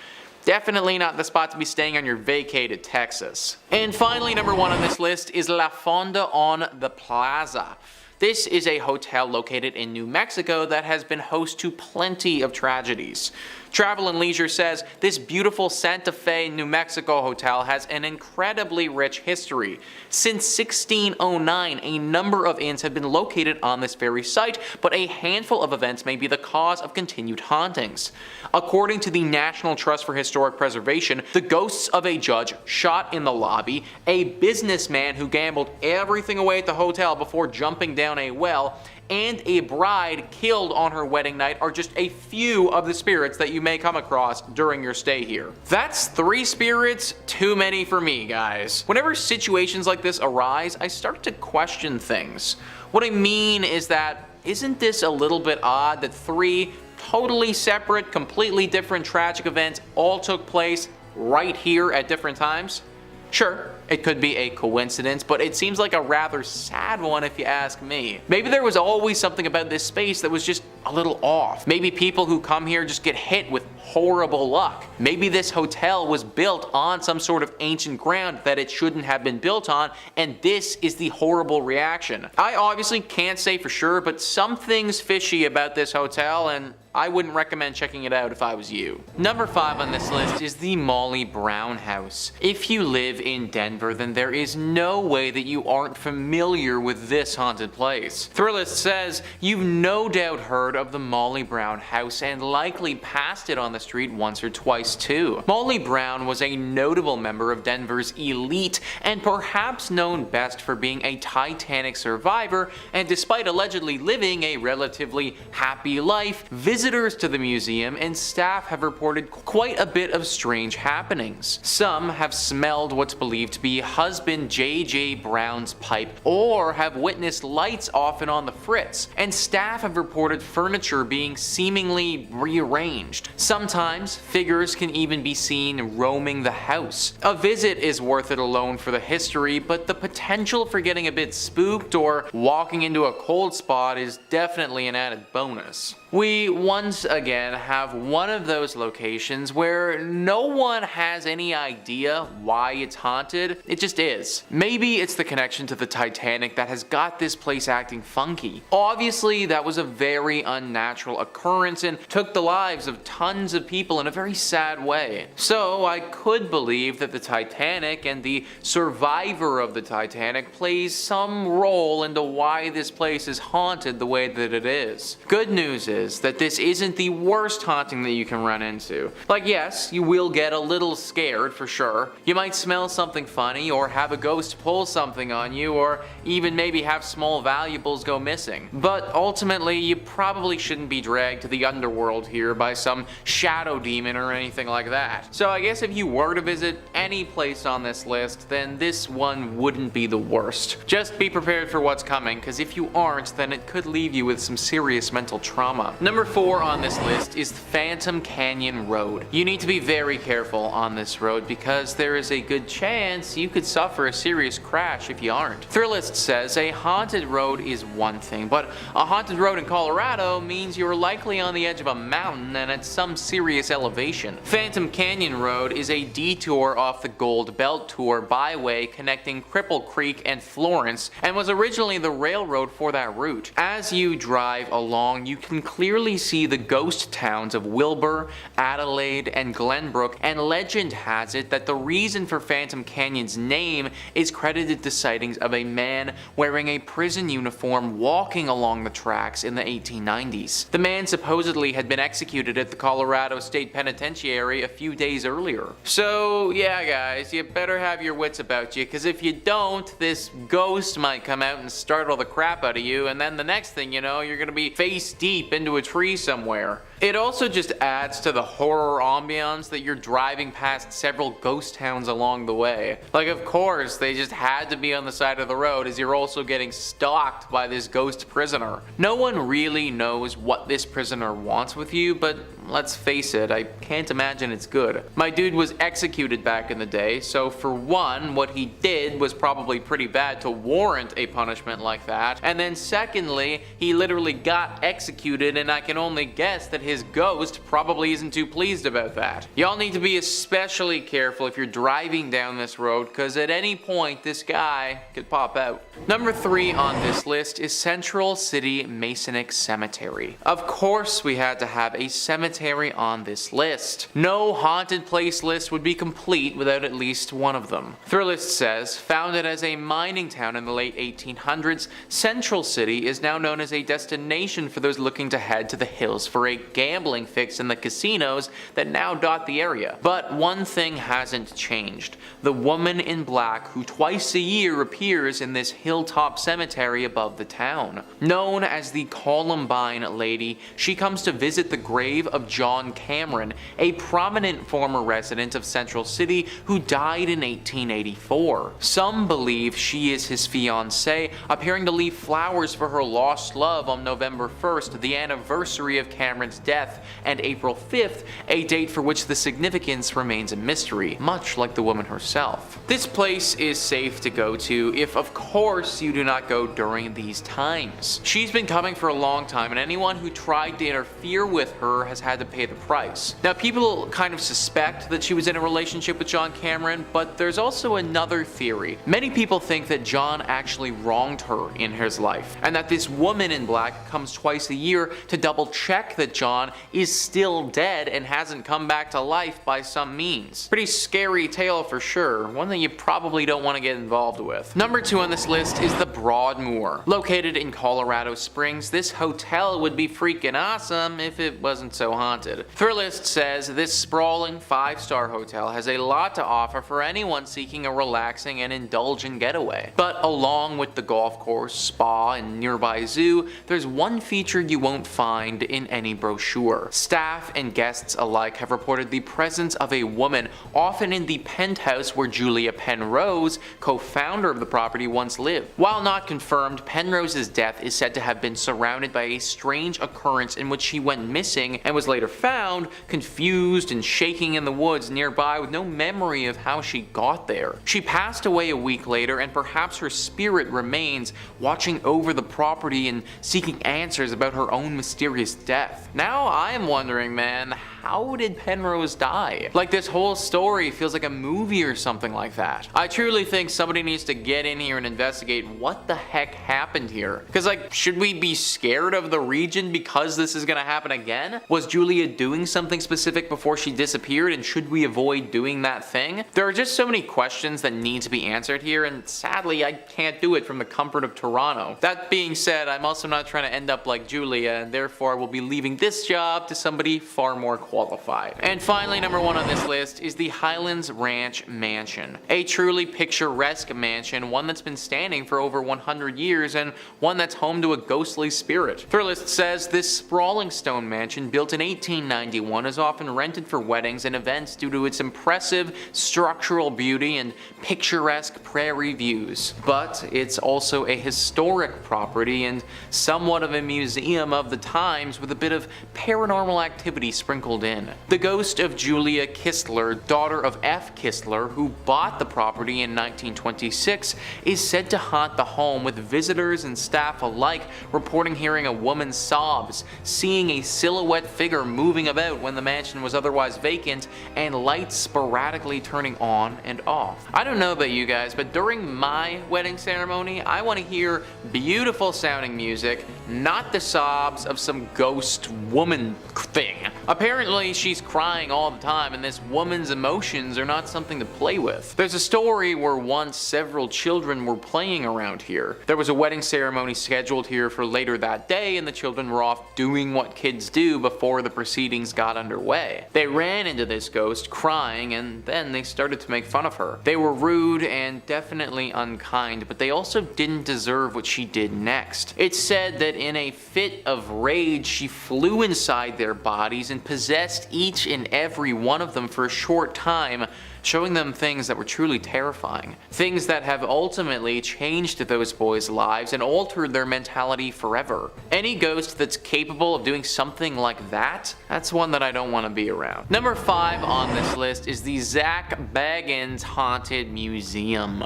Definitely not the spot to be staying on your vacay to Texas. And finally, number 1 on this list is La Fonda on the Plaza. This is a hotel located in New Mexico that has been host to plenty of tragedies. Travel and Leisure says this beautiful Santa Fe, New Mexico hotel has an incredibly rich history. Since 1609, a number of inns have been located on this very site, but a handful of events may be the cause of continued hauntings. According to the National Trust for Historic Preservation, the ghosts of a judge shot in the lobby, a businessman who gambled everything away at the hotel before jumping down a well, and a bride killed on her wedding night are just a few of the spirits that you may come across during your stay here. That's 3 spirits too many for me, guys. Whenever situations like this arise, I start to question things. What I mean is that, isn't this a little bit odd that 3 totally separate, completely different tragic events all took place right here at different times? Sure, it could be a coincidence, but it seems like a rather sad one if you ask me. Maybe there was always something about this space that was just a little off. Maybe people who come here just get hit with horrible luck. Maybe this hotel was built on some sort of ancient ground that it shouldn't have been built on, and this is the horrible reaction. I obviously can't say for sure, but something's fishy about this hotel, and I wouldn't recommend checking it out if I was you. Number 5 on this list is the Molly Brown House. If you live in Denver, then there is no way that you aren't familiar with this haunted place. Thrillist says you've no doubt heard of the Molly Brown House and likely passed it on the street once or twice too. Molly Brown was a notable member of Denver's elite and perhaps known best for being a Titanic survivor, and despite allegedly living a relatively happy life, visitors to the museum and staff have reported quite a bit of strange happenings. Some have smelled what's believed to be husband J.J. Brown's pipe, or have witnessed lights off and on the fritz, and staff have reported furniture being seemingly rearranged. Sometimes figures can even be seen roaming the house. A visit is worth it alone for the history, but the potential for getting a bit spooked or walking into a cold spot is definitely an added bonus. We once again have one of those locations where no one has any idea why it's haunted. It just is. Maybe it's the connection to the Titanic that has got this place acting funky. Obviously, that was a very unnatural occurrence and took the lives of tons of people in a very sad way. So I could believe that the Titanic and the survivor of the Titanic plays some role into why this place is haunted the way that it is. Good news is that this isn't the worst haunting that you can run into. Like, yes, you will get a little scared for sure. You might smell something funny, or have a ghost pull something on you, or even maybe have small valuables go missing. But ultimately, you probably shouldn't be dragged to the underworld here by some shadow demon or anything like that. So I guess if you were to visit any place on this list, then this one wouldn't be the worst. Just be prepared for what's coming, because if you aren't, then it could leave you with some serious mental trauma. Number 4 on this list is Phantom Canyon Road. You need to be very careful on this road because there is a good chance you could suffer a serious crash if you aren't. Thrillist says a haunted road is one thing, but a haunted road in Colorado means you're likely on the edge of a mountain and at some serious elevation. Phantom Canyon Road is a detour off the Gold Belt Tour byway connecting Cripple Creek and Florence, and was originally the railroad for that route. As you drive along, you can clearly see the ghost towns of Wilbur, Adelaide, and Glenbrook, and legend has it that the reason for Phantom Canyon's name is credited to sightings of a man wearing a prison uniform walking along the tracks in the 1890s. The man supposedly had been executed at the Colorado State Penitentiary a few days earlier. So yeah guys, you better have your wits about you, because if you don't, this ghost might come out and startle the crap out of you, and then the next thing you know, you're gonna be face deep into a tree somewhere. It also just adds to the horror ambiance that you're driving past several ghost towns along the way. Like, of course, they just had to be on the side of the road as you're also getting stalked by this ghost prisoner. No one really knows what this prisoner wants with you, but let's face it, I can't imagine it's good. My dude was executed back in the day, so for one, what he did was probably pretty bad to warrant a punishment like that, and then secondly, he literally got executed, and I can only guess that his ghost probably isn't too pleased about that. Y'all need to be especially careful if you're driving down this road, because at any point this guy could pop out. Number 3 on this list is Central City Masonic Cemetery. Of course we had to have a cemetery on this list. No haunted place list would be complete without at least one of them. Thrillist says, founded as a mining town in the late 1800s, Central City is now known as a destination for those looking to head to the hills for a gambling fix in the casinos that now dot the area. But one thing hasn't changed. The woman in black who twice a year appears in this hilltop cemetery above the town. Known as the Columbine Lady, she comes to visit the grave of John Cameron, a prominent former resident of Central City who died in 1884. Some believe she is his fiancée, appearing to leave flowers for her lost love on November 1st, the anniversary of Cameron's death, and April 5th, a date for which the significance remains a mystery, much like the woman herself. This place is safe to go to if, of course, you do not go during these times. She's been coming for a long time, and anyone who tried to interfere with her has had to pay the price. Now, people kind of suspect that she was in a relationship with John Cameron, but there's also another theory. Many people think that John actually wronged her in his life, and that this woman in black comes twice a year to double check that John is still dead and hasn't come back to life by some means. Pretty scary tale for sure, one that you probably don't want to get involved with. Number 2 on this list is the Broadmoor. Located in Colorado Springs, this hotel would be freaking awesome if it wasn't so haunted. Thrillist says this sprawling 5-star hotel has a lot to offer for anyone seeking a relaxing and indulgent getaway. But along with the golf course, spa, and nearby zoo, there's one feature you won't find in any brochure. Staff and guests alike have reported the presence of a woman, often in the penthouse where Julia Penrose, co-founder of the property, once lived. While not confirmed, Penrose's death is said to have been surrounded by a strange occurrence in which she went missing and was later found, confused and shaking in the woods nearby with no memory of how she got there. She passed away a week later, and perhaps her spirit remains, watching over the property and seeking answers about her own mysterious death. Now I am wondering, man, how did Penrose die? Like, this whole story feels like a movie or something like that. I truly think somebody needs to get in here and investigate what the heck happened here. Because, like, should we be scared of the region because this is gonna happen again? Was Julia doing something specific before she disappeared, and should we avoid doing that thing? There are just so many questions that need to be answered here, and sadly I can't do it from the comfort of Toronto. That being said, I'm also not trying to end up like Julia, and therefore will be leaving this job to somebody far more qualified. And finally, number 1 on this list is the Highlands Ranch Mansion. A truly picturesque mansion, one that's been standing for over 100 years and one that's home to a ghostly spirit. Thrillist says this sprawling stone mansion, built in 1891, is often rented for weddings and events due to its impressive structural beauty and picturesque prairie views. But it's also a historic property and somewhat of a museum of the times, with a bit of paranormal activity sprinkled called in. The ghost of Julia Kistler, daughter of F. Kistler, who bought the property in 1926, is said to haunt the home, with visitors and staff alike reporting hearing a woman's sobs, seeing a silhouette figure moving about when the mansion was otherwise vacant, and lights sporadically turning on and off. I don't know about you guys, but during my wedding ceremony, I want to hear beautiful sounding music, not the sobs of some ghost woman thing. Apparently she's crying all the time, and this woman's emotions are not something to play with. There's a story where once several children were playing around here. There was a wedding ceremony scheduled here for later that day, and the children were off doing what kids do before the proceedings got underway. They ran into this ghost crying, and then they started to make fun of her. They were rude and definitely unkind, but they also didn't deserve what she did next. It's said that in a fit of rage, she flew inside their bodies and possessed each and every one of them for a short time, showing them things that were truly terrifying. Things that have ultimately changed those boys' lives and altered their mentality forever. Any ghost that's capable of doing something like that, that's one that I don't want to be around. Number 5 on this list is the Zach Bagans Haunted Museum.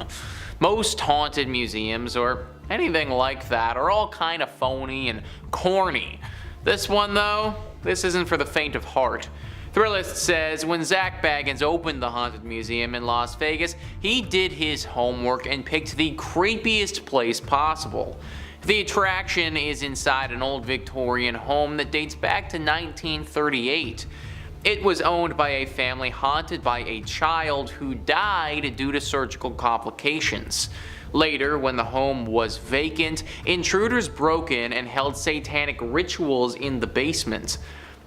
Most haunted museums, or anything like that, are all kind of phony and corny. This one though, this isn't for the faint of heart. Thrillist says when Zach Bagans opened the Haunted Museum in Las Vegas, he did his homework and picked the creepiest place possible. The attraction is inside an old Victorian home that dates back to 1938. It was owned by a family haunted by a child who died due to surgical complications. Later, when the home was vacant, intruders broke in and held satanic rituals in the basement.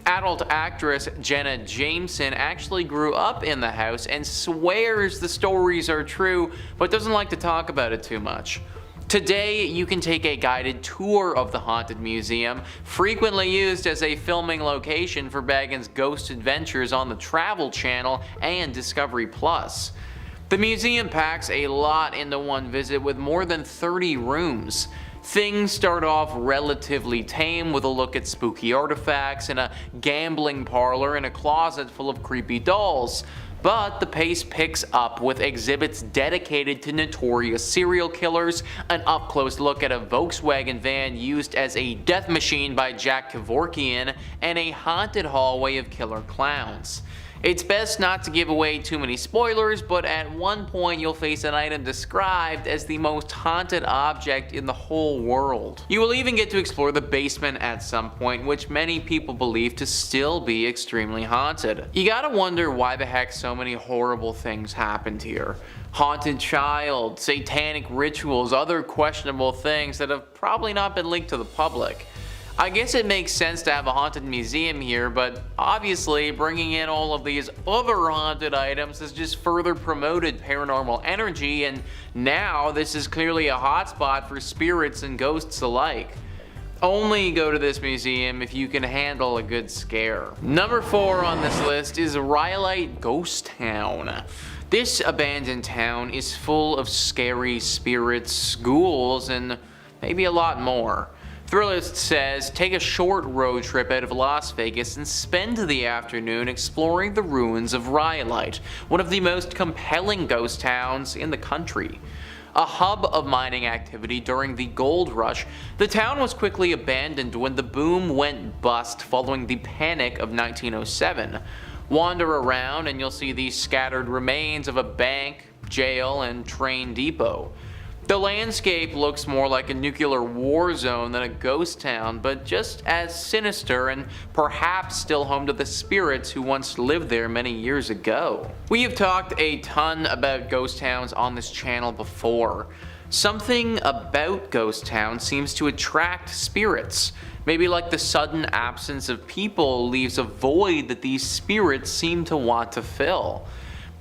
Adult actress Jenna Jameson actually grew up in the house and swears the stories are true, but doesn't like to talk about it too much. Today, you can take a guided tour of the Haunted Museum, frequently used as a filming location for Bagans' ghost adventures on the Travel Channel and Discovery Plus. The museum packs a lot into one visit with more than 30 rooms. Things start off relatively tame with a look at spooky artifacts and a gambling parlor and a closet full of creepy dolls. But the pace picks up with exhibits dedicated to notorious serial killers, an up-close look at a Volkswagen van used as a death machine by Jack Kevorkian, and a haunted hallway of killer clowns. It's best not to give away too many spoilers, but at one point you'll face an item described as the most haunted object in the whole world. You will even get to explore the basement at some point, which many people believe to still be extremely haunted. You gotta wonder why the heck so many horrible things happened here. Haunted child, satanic rituals, other questionable things that have probably not been leaked to the public. I guess it makes sense to have a haunted museum here, but obviously bringing in all of these other haunted items has just further promoted paranormal energy, and now this is clearly a hotspot for spirits and ghosts alike. Only go to this museum if you can handle a good scare. Number 4 on this list is RIight Ghost Town. This abandoned town is full of scary spirits, ghouls, and maybe a lot more. Thrillist says, take a short road trip out of Las Vegas and spend the afternoon exploring the ruins of RIight, one of the most compelling ghost towns in the country. A hub of mining activity during the gold rush, the town was quickly abandoned when the boom went bust following the panic of 1907. Wander around and you'll see the scattered remains of a bank, jail, and train depot. The landscape looks more like a nuclear war zone than a ghost town, but just as sinister and perhaps still home to the spirits who once lived there many years ago. We have talked a ton about ghost towns on this channel before. Something about ghost towns seems to attract spirits. Maybe like the sudden absence of people leaves a void that these spirits seem to want to fill.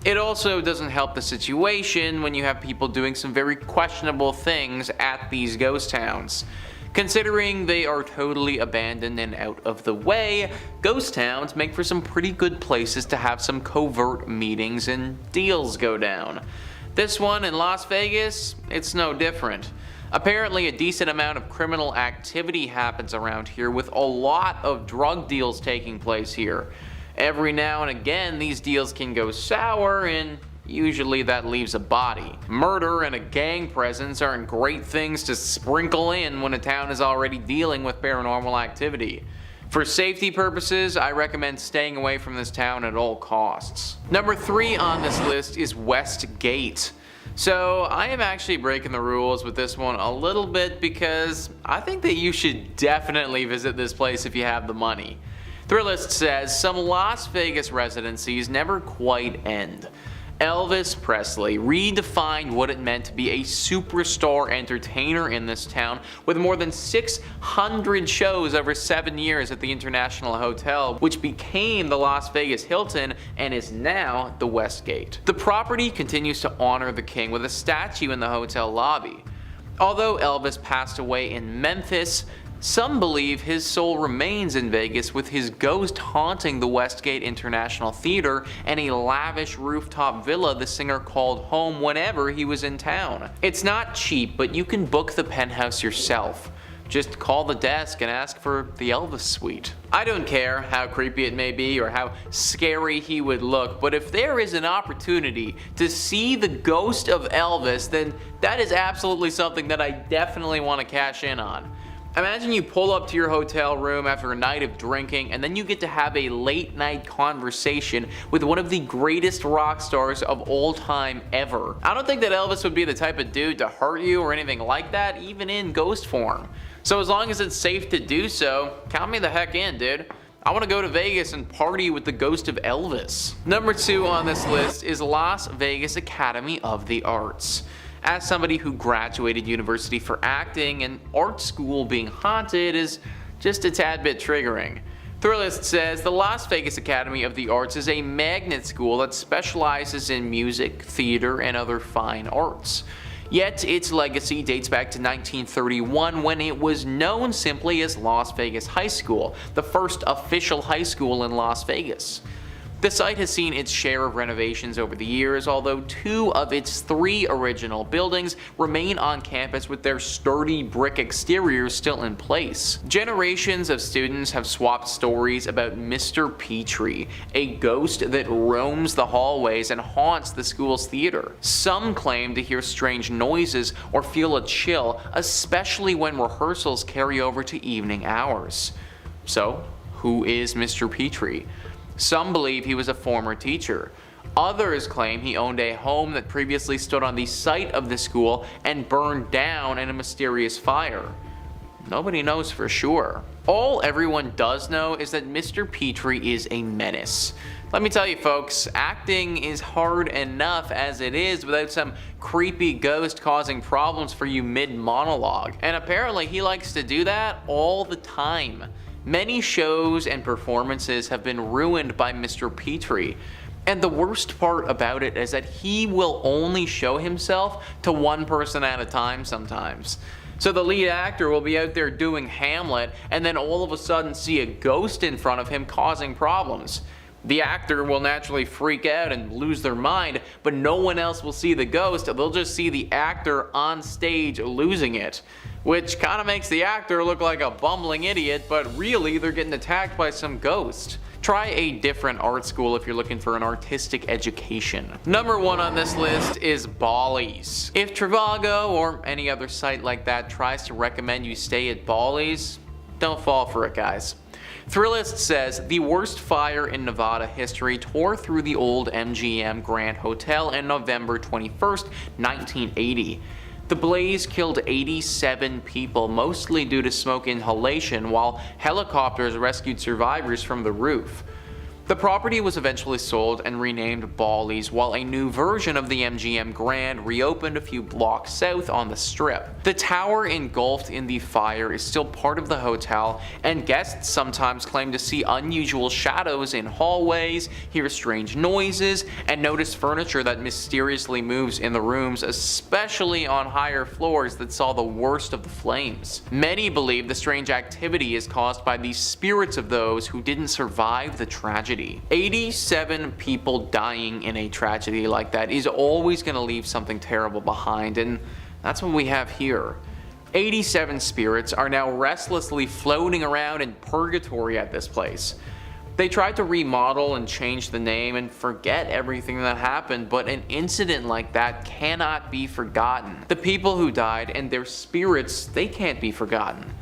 It also doesn't help the situation when you have people doing some very questionable things at these ghost towns. Considering they are totally abandoned and out of the way, ghost towns make for some pretty good places to have some covert meetings and deals go down. This one in Las Vegas, it's no different. Apparently a decent amount of criminal activity happens around here, with a lot of drug deals taking place here. Every now and again, these deals can go sour, and usually that leaves a body. Murder and a gang presence aren't great things to sprinkle in when a town is already dealing with paranormal activity. For safety purposes, I recommend staying away from this town at all costs. Number 3 on this list is Westgate. So I am actually breaking the rules with this one a little bit because I think that you should definitely visit this place if you have the money. Thrillist says some Las Vegas residencies never quite end. Elvis Presley redefined what it meant to be a superstar entertainer in this town with more than 600 shows over 7 years at the International Hotel, which became the Las Vegas Hilton and is now the Westgate. The property continues to honor the king with a statue in the hotel lobby. Although Elvis passed away in Memphis, some believe his soul remains in Vegas with his ghost haunting the Westgate International Theater and a lavish rooftop villa the singer called home whenever he was in town. It's not cheap, but you can book the penthouse yourself. Just call the desk and ask for the Elvis suite. I don't care how creepy it may be or how scary he would look, but if there is an opportunity to see the ghost of Elvis, then that is absolutely something that I definitely want to cash in on. Imagine you pull up to your hotel room after a night of drinking and then you get to have a late night conversation with one of the greatest rock stars of all time ever. I don't think that Elvis would be the type of dude to hurt you or anything like that, even in ghost form. So as long as it's safe to do so, count me the heck in, dude. I want to go to Vegas and party with the ghost of Elvis. Number 2 on this list is Las Vegas Academy of the Arts. As somebody who graduated university for acting, and art school being haunted is just a tad bit triggering. Thrillist says the Las Vegas Academy of the Arts is a magnet school that specializes in music, theater, and other fine arts. Yet its legacy dates back to 1931 when it was known simply as Las Vegas High School, the first official high school in Las Vegas. The site has seen its share of renovations over the years, although 2 of its 3 original buildings remain on campus with their sturdy brick exteriors still in place. Generations of students have swapped stories about Mr. Petrie, a ghost that roams the hallways and haunts the school's theater. Some claim to hear strange noises or feel a chill, especially when rehearsals carry over to evening hours. So, who is Mr. Petrie? Some believe he was a former teacher. Others claim he owned a home that previously stood on the site of the school and burned down in a mysterious fire. Nobody knows for sure. All everyone does know is that Mr. Petrie is a menace. Let me tell you folks, acting is hard enough as it is without some creepy ghost causing problems for you mid-monologue. And apparently he likes to do that all the time. Many shows and performances have been ruined by Mr. Petrie, and the worst part about it is that he will only show himself to one person at a time sometimes. So the lead actor will be out there doing Hamlet and then all of a sudden see a ghost in front of him causing problems. The actor will naturally freak out and lose their mind, but no one else will see the ghost, they'll just see the actor on stage losing it. Which kinda makes the actor look like a bumbling idiot, but really they're getting attacked by some ghost. Try a different art school if you're looking for an artistic education. Number 1 on this list is Bally's. If Trivago or any other site like that tries to recommend you stay at Bally's, don't fall for it, guys. Thrillist says the worst fire in Nevada history tore through the old MGM Grand Hotel on November 21st, 1980. The blaze killed 87 people, mostly due to smoke inhalation, while helicopters rescued survivors from the roof. The property was eventually sold and renamed Bally's, while a new version of the MGM Grand reopened a few blocks south on the Strip. The tower engulfed in the fire is still part of the hotel, and guests sometimes claim to see unusual shadows in hallways, hear strange noises, and notice furniture that mysteriously moves in the rooms, especially on higher floors that saw the worst of the flames. Many believe the strange activity is caused by the spirits of those who didn't survive the tragedy. 87 people dying in a tragedy like that is always going to leave something terrible behind, and that's what we have here. 87 spirits are now restlessly floating around in purgatory at this place. They tried to remodel and change the name and forget everything that happened, but an incident like that cannot be forgotten. The people who died and their spirits, they can't be forgotten.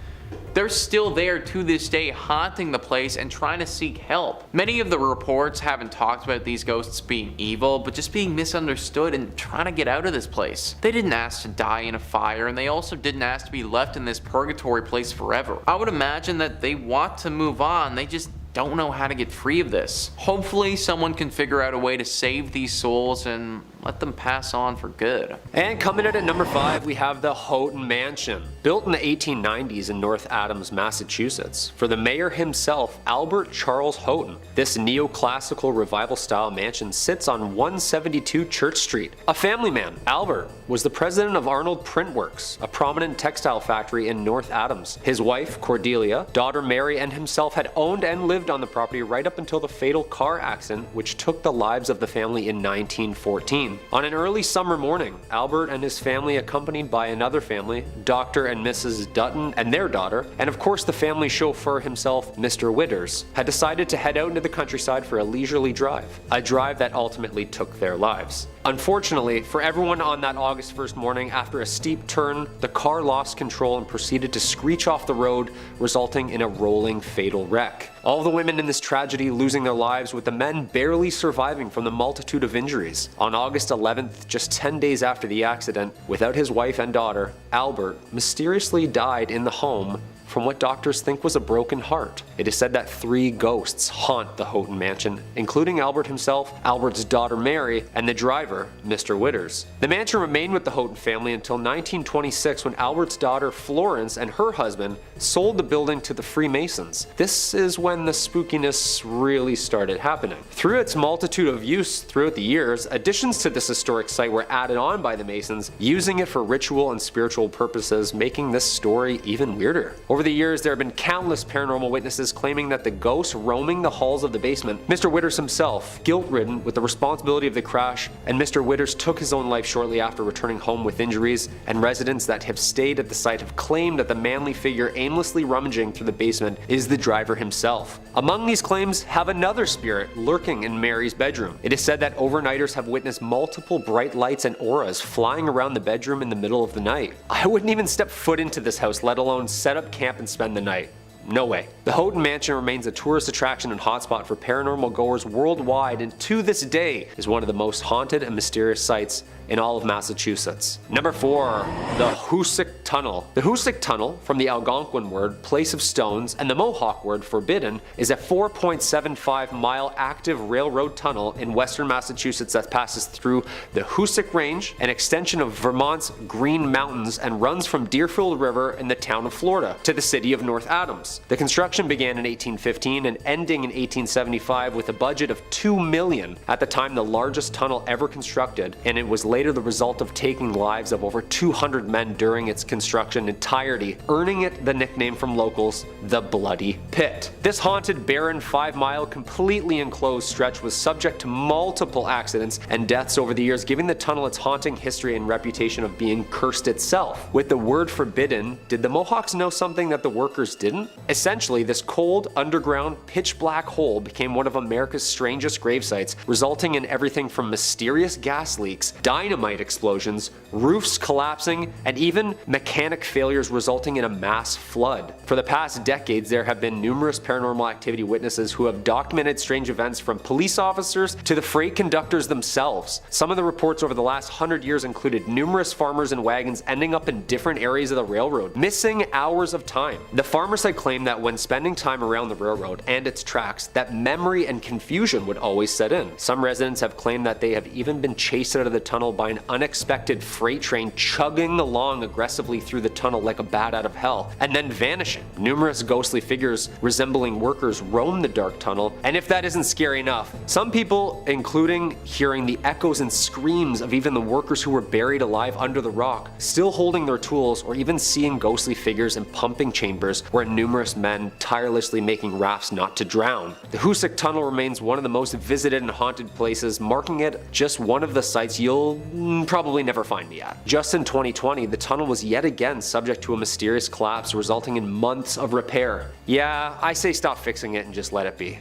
They're still there to this day, haunting the place and trying to seek help. Many of the reports haven't talked about these ghosts being evil, but just being misunderstood and trying to get out of this place. They didn't ask to die in a fire, and they also didn't ask to be left in this purgatory place forever. I would imagine that they want to move on, they just don't know how to get free of this. Hopefully someone can figure out a way to save these souls and let them pass on for good. And coming in at number 5, we have the Hotton Mansion. Built in the 1890s in North Adams, Massachusetts, for the mayor himself, Albert Charles Hotton. This neoclassical revival-style mansion sits on 172 Church Street. A family man, Albert was the president of Arnold Print Works, a prominent textile factory in North Adams. His wife, Cordelia, daughter Mary, and himself had owned and lived on the property right up until the fatal car accident which took the lives of the family in 1914. On an early summer morning, Albert and his family, accompanied by another family, Dr. and Mrs. Dutton and their daughter, and of course the family chauffeur himself, Mr. Witters, had decided to head out into the countryside for a leisurely drive, a drive that ultimately took their lives. Unfortunately for everyone on that August 1st morning, after a steep turn, the car lost control and proceeded to screech off the road, resulting in a rolling fatal wreck. All the women in this tragedy losing their lives, with the men barely surviving from the multitude of injuries. On August 11th, just 10 days after the accident, without his wife and daughter, Albert mysteriously died in the home from what doctors think was a broken heart. It is said that 3 ghosts haunt the Hotton Mansion, including Albert himself, Albert's daughter Mary, and the driver, Mr. Witters. The mansion remained with the Hotton family until 1926, when Albert's daughter Florence and her husband sold the building to the Freemasons. This is when the spookiness really started happening. Through its multitude of use throughout the years, additions to this historic site were added on by the Masons, using it for ritual and spiritual purposes, making this story even weirder. Over the years, there have been countless paranormal witnesses claiming that the ghosts roaming the halls of the basement, Mr. Witters himself, guilt-ridden with the responsibility of the crash, and Mr. Witters took his own life shortly after returning home with injuries, and residents that have stayed at the site have claimed that the manly figure aimlessly rummaging through the basement is the driver himself. Among these claims have another spirit lurking in Mary's bedroom. It is said that overnighters have witnessed multiple bright lights and auras flying around the bedroom in the middle of the night. I wouldn't even step foot into this house, let alone set up camp and spend the night. No way. The Hotton Mansion remains a tourist attraction and hotspot for paranormal goers worldwide, and to this day is one of the most haunted and mysterious sites in all of Massachusetts. Number 4, the Hoosick Tunnel. The Hoosick Tunnel, from the Algonquin word place of stones and the Mohawk word forbidden, is a 4.75-mile active railroad tunnel in western Massachusetts that passes through the Hoosick Range, an extension of Vermont's Green Mountains, and runs from Deerfield River in the town of Florida to the city of North Adams. The construction began in 1815 and ending in 1875 with a budget of $2 million, at the time the largest tunnel ever constructed, and it was later the result of taking lives of over 200 men during its construction entirety, earning it the nickname from locals, the Bloody Pit. This haunted, barren, 5-mile, completely enclosed stretch was subject to multiple accidents and deaths over the years, giving the tunnel its haunting history and reputation of being cursed itself. With the word forbidden, did the Mohawks know something that the workers didn't? Essentially, this cold, underground, pitch-black hole became one of America's strangest grave sites, resulting in everything from mysterious gas leaks, dynamite explosions, roofs collapsing, and even mechanic failures resulting in a mass flood. For the past decades, there have been numerous paranormal activity witnesses who have documented strange events, from police officers to the freight conductors themselves. Some of the reports over the last 100 years included numerous farmers and wagons ending up in different areas of the railroad, missing hours of time. The farmers had claimed that when spending time around the railroad and its tracks, that memory and confusion would always set in. Some residents have claimed that they have even been chased out of the tunnel by an unexpected freight train chugging along aggressively through the tunnel like a bat out of hell, and then vanishing. Numerous ghostly figures resembling workers roam the dark tunnel, and if that isn't scary enough, some people, including hearing the echoes and screams of even the workers who were buried alive under the rock, still holding their tools, or even seeing ghostly figures in pumping chambers where numerous men tirelessly making rafts not to drown. The Hoosick Tunnel remains one of the most visited and haunted places, marking it just one of the sites you'll probably never find me at. Just in 2020, the tunnel was yet again subject to a mysterious collapse, resulting in months of repair. Yeah, I say stop fixing it and just let it be.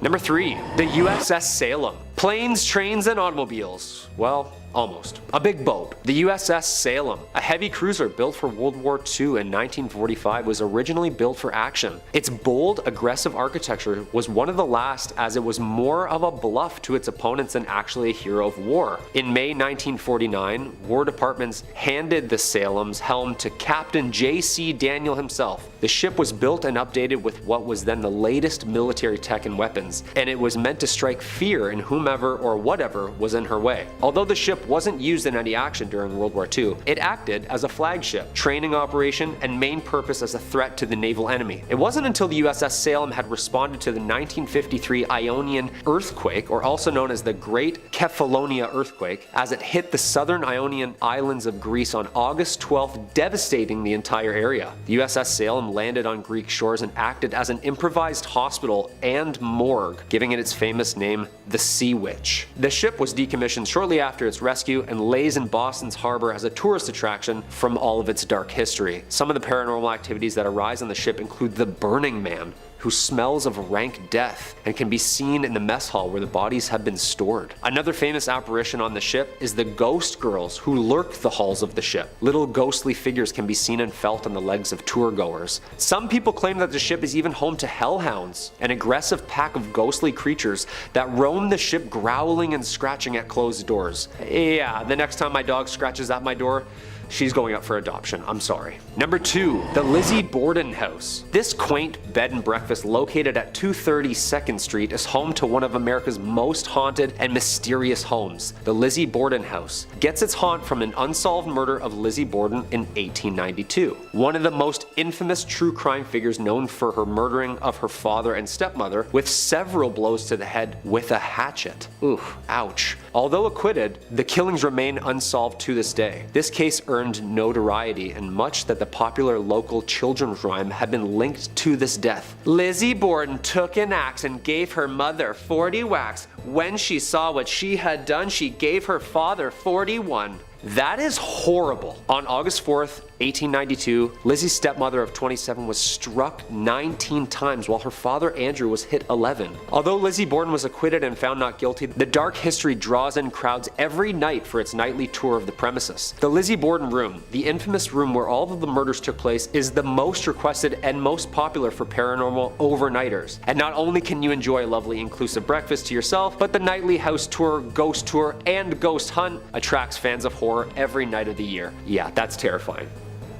Number 3. The USS Salem. Planes, trains, and automobiles. Well, almost. A big boat. The USS Salem, a heavy cruiser built for World War II in 1945, was originally built for action. Its bold, aggressive architecture was one of the last, as it was more of a bluff to its opponents than actually a hero of war. In May 1949, War Departments handed the Salem's helm to Captain J.C. Daniel himself. The ship was built and updated with what was then the latest military tech and weapons, and it was meant to strike fear in whomever or whatever was in her way. Although the ship wasn't used in any action during World War II, it acted as a flagship, training operation, and main purpose as a threat to the naval enemy. It wasn't until the USS Salem had responded to the 1953 Ionian earthquake, or also known as the Great Kefalonia earthquake, as it hit the southern Ionian islands of Greece on August 12th, devastating the entire area. The USS Salem landed on Greek shores and acted as an improvised hospital and morgue, giving it its famous name, the Sea Witch. The ship was decommissioned shortly after its rescue and lays in Boston's harbor as a tourist attraction from all of its dark history. Some of the paranormal activities that arise on the ship include the Burning Man, who smells of rank death and can be seen in the mess hall where the bodies have been stored. Another famous apparition on the ship is the ghost girls who lurk the halls of the ship. Little ghostly figures can be seen and felt on the legs of tour goers. Some people claim that the ship is even home to hellhounds, an aggressive pack of ghostly creatures that roam the ship growling and scratching at closed doors. Yeah, the next time my dog scratches at my door, she's going up for adoption, I'm sorry. Number 2, the Lizzie Borden House. This quaint bed and breakfast located at 230 2nd Street is home to one of America's most haunted and mysterious homes. The Lizzie Borden House gets its haunt from an unsolved murder of Lizzie Borden in 1892. One of the most infamous true crime figures known for her murdering of her father and stepmother with several blows to the head with a hatchet. Oof, ouch. Although acquitted, the killings remain unsolved to this day. This case earned notoriety, and much that the popular local children's rhyme had been linked to this death. Lizzie Borden took an axe and gave her mother 40 whacks. When she saw what she had done, she gave her father 41. That is horrible. On August 4th, 1892, Lizzie's stepmother of 27 was struck 19 times while her father Andrew was hit 11. Although Lizzie Borden was acquitted and found not guilty, the dark history draws in crowds every night for its nightly tour of the premises. The Lizzie Borden room, the infamous room where all of the murders took place, is the most requested and most popular for paranormal overnighters. And not only can you enjoy a lovely inclusive breakfast to yourself, but the nightly house tour, ghost tour, and ghost hunt attracts fans of horror every night of the year. Yeah, that's terrifying.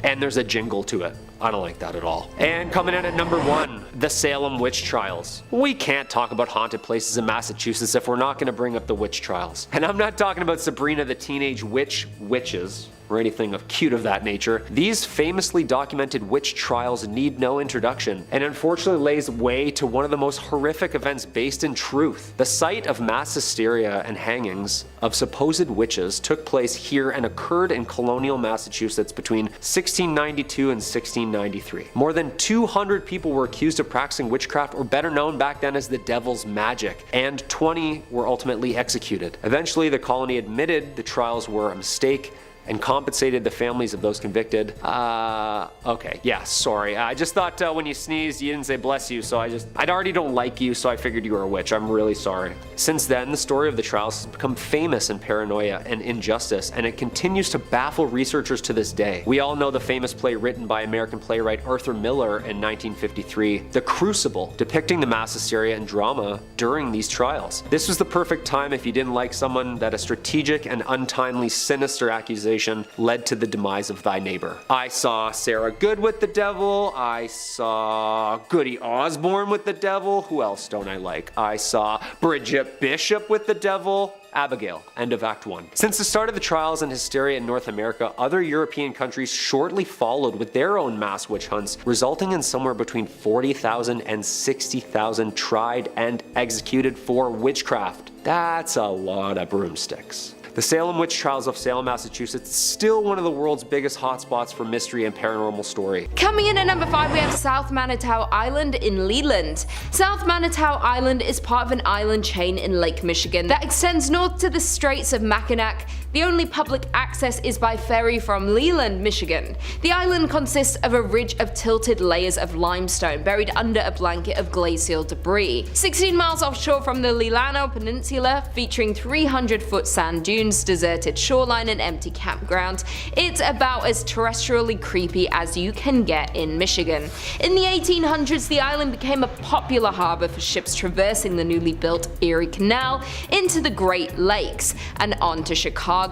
And there's a jingle to it. I don't like that at all. And coming in at number 1, the Salem Witch Trials. We can't talk about haunted places in Massachusetts if we're not going to bring up the witch trials. And I'm not talking about Sabrina the Teenage Witches, or anything of cute of that nature. These famously documented witch trials need no introduction, and unfortunately lays way to one of the most horrific events based in truth. The site of mass hysteria and hangings of supposed witches took place here and occurred in colonial Massachusetts between 1692 and 1693. More than 200 people were accused of practicing witchcraft, or better known back then as the devil's magic, and 20 were ultimately executed. Eventually, the colony admitted the trials were a mistake and compensated the families of those convicted. Okay, yeah, sorry. I just thought when you sneezed, you didn't say bless you, so I already don't like you, so I figured you were a witch. I'm really sorry. Since then, the story of the trials has become famous in paranoia and injustice, and it continues to baffle researchers to this day. We all know the famous play written by American playwright Arthur Miller in 1953, The Crucible, depicting the mass hysteria and drama during these trials. This was the perfect time if you didn't like someone that a strategic and untimely sinister accusation led to the demise of thy neighbor. I saw Sarah Good with the devil. I saw Goody Osborne with the devil. Who else don't I like? I saw Bridget Bishop with the devil. Abigail. End of Act 1. Since the start of the trials and hysteria in North America, other European countries shortly followed with their own mass witch hunts, resulting in somewhere between 40,000 and 60,000 tried and executed for witchcraft. That's a lot of broomsticks. The Salem witch trials of Salem, Massachusetts is still one of the world's biggest hotspots for mystery and paranormal story. Coming in at number 5 we have South Manitou Island in Leland. South Manitou Island is part of an island chain in Lake Michigan that extends north to the Straits of Mackinac. The only public access is by ferry from Leland, Michigan. The island consists of a ridge of tilted layers of limestone buried under a blanket of glacial debris. 16 miles offshore from the Lilano Peninsula, featuring 300-foot sand dunes, deserted shoreline and empty campground, it's about as terrestrially creepy as you can get in Michigan. In the 1800s, the island became a popular harbor for ships traversing the newly built Erie Canal into the Great Lakes and on to Chicago.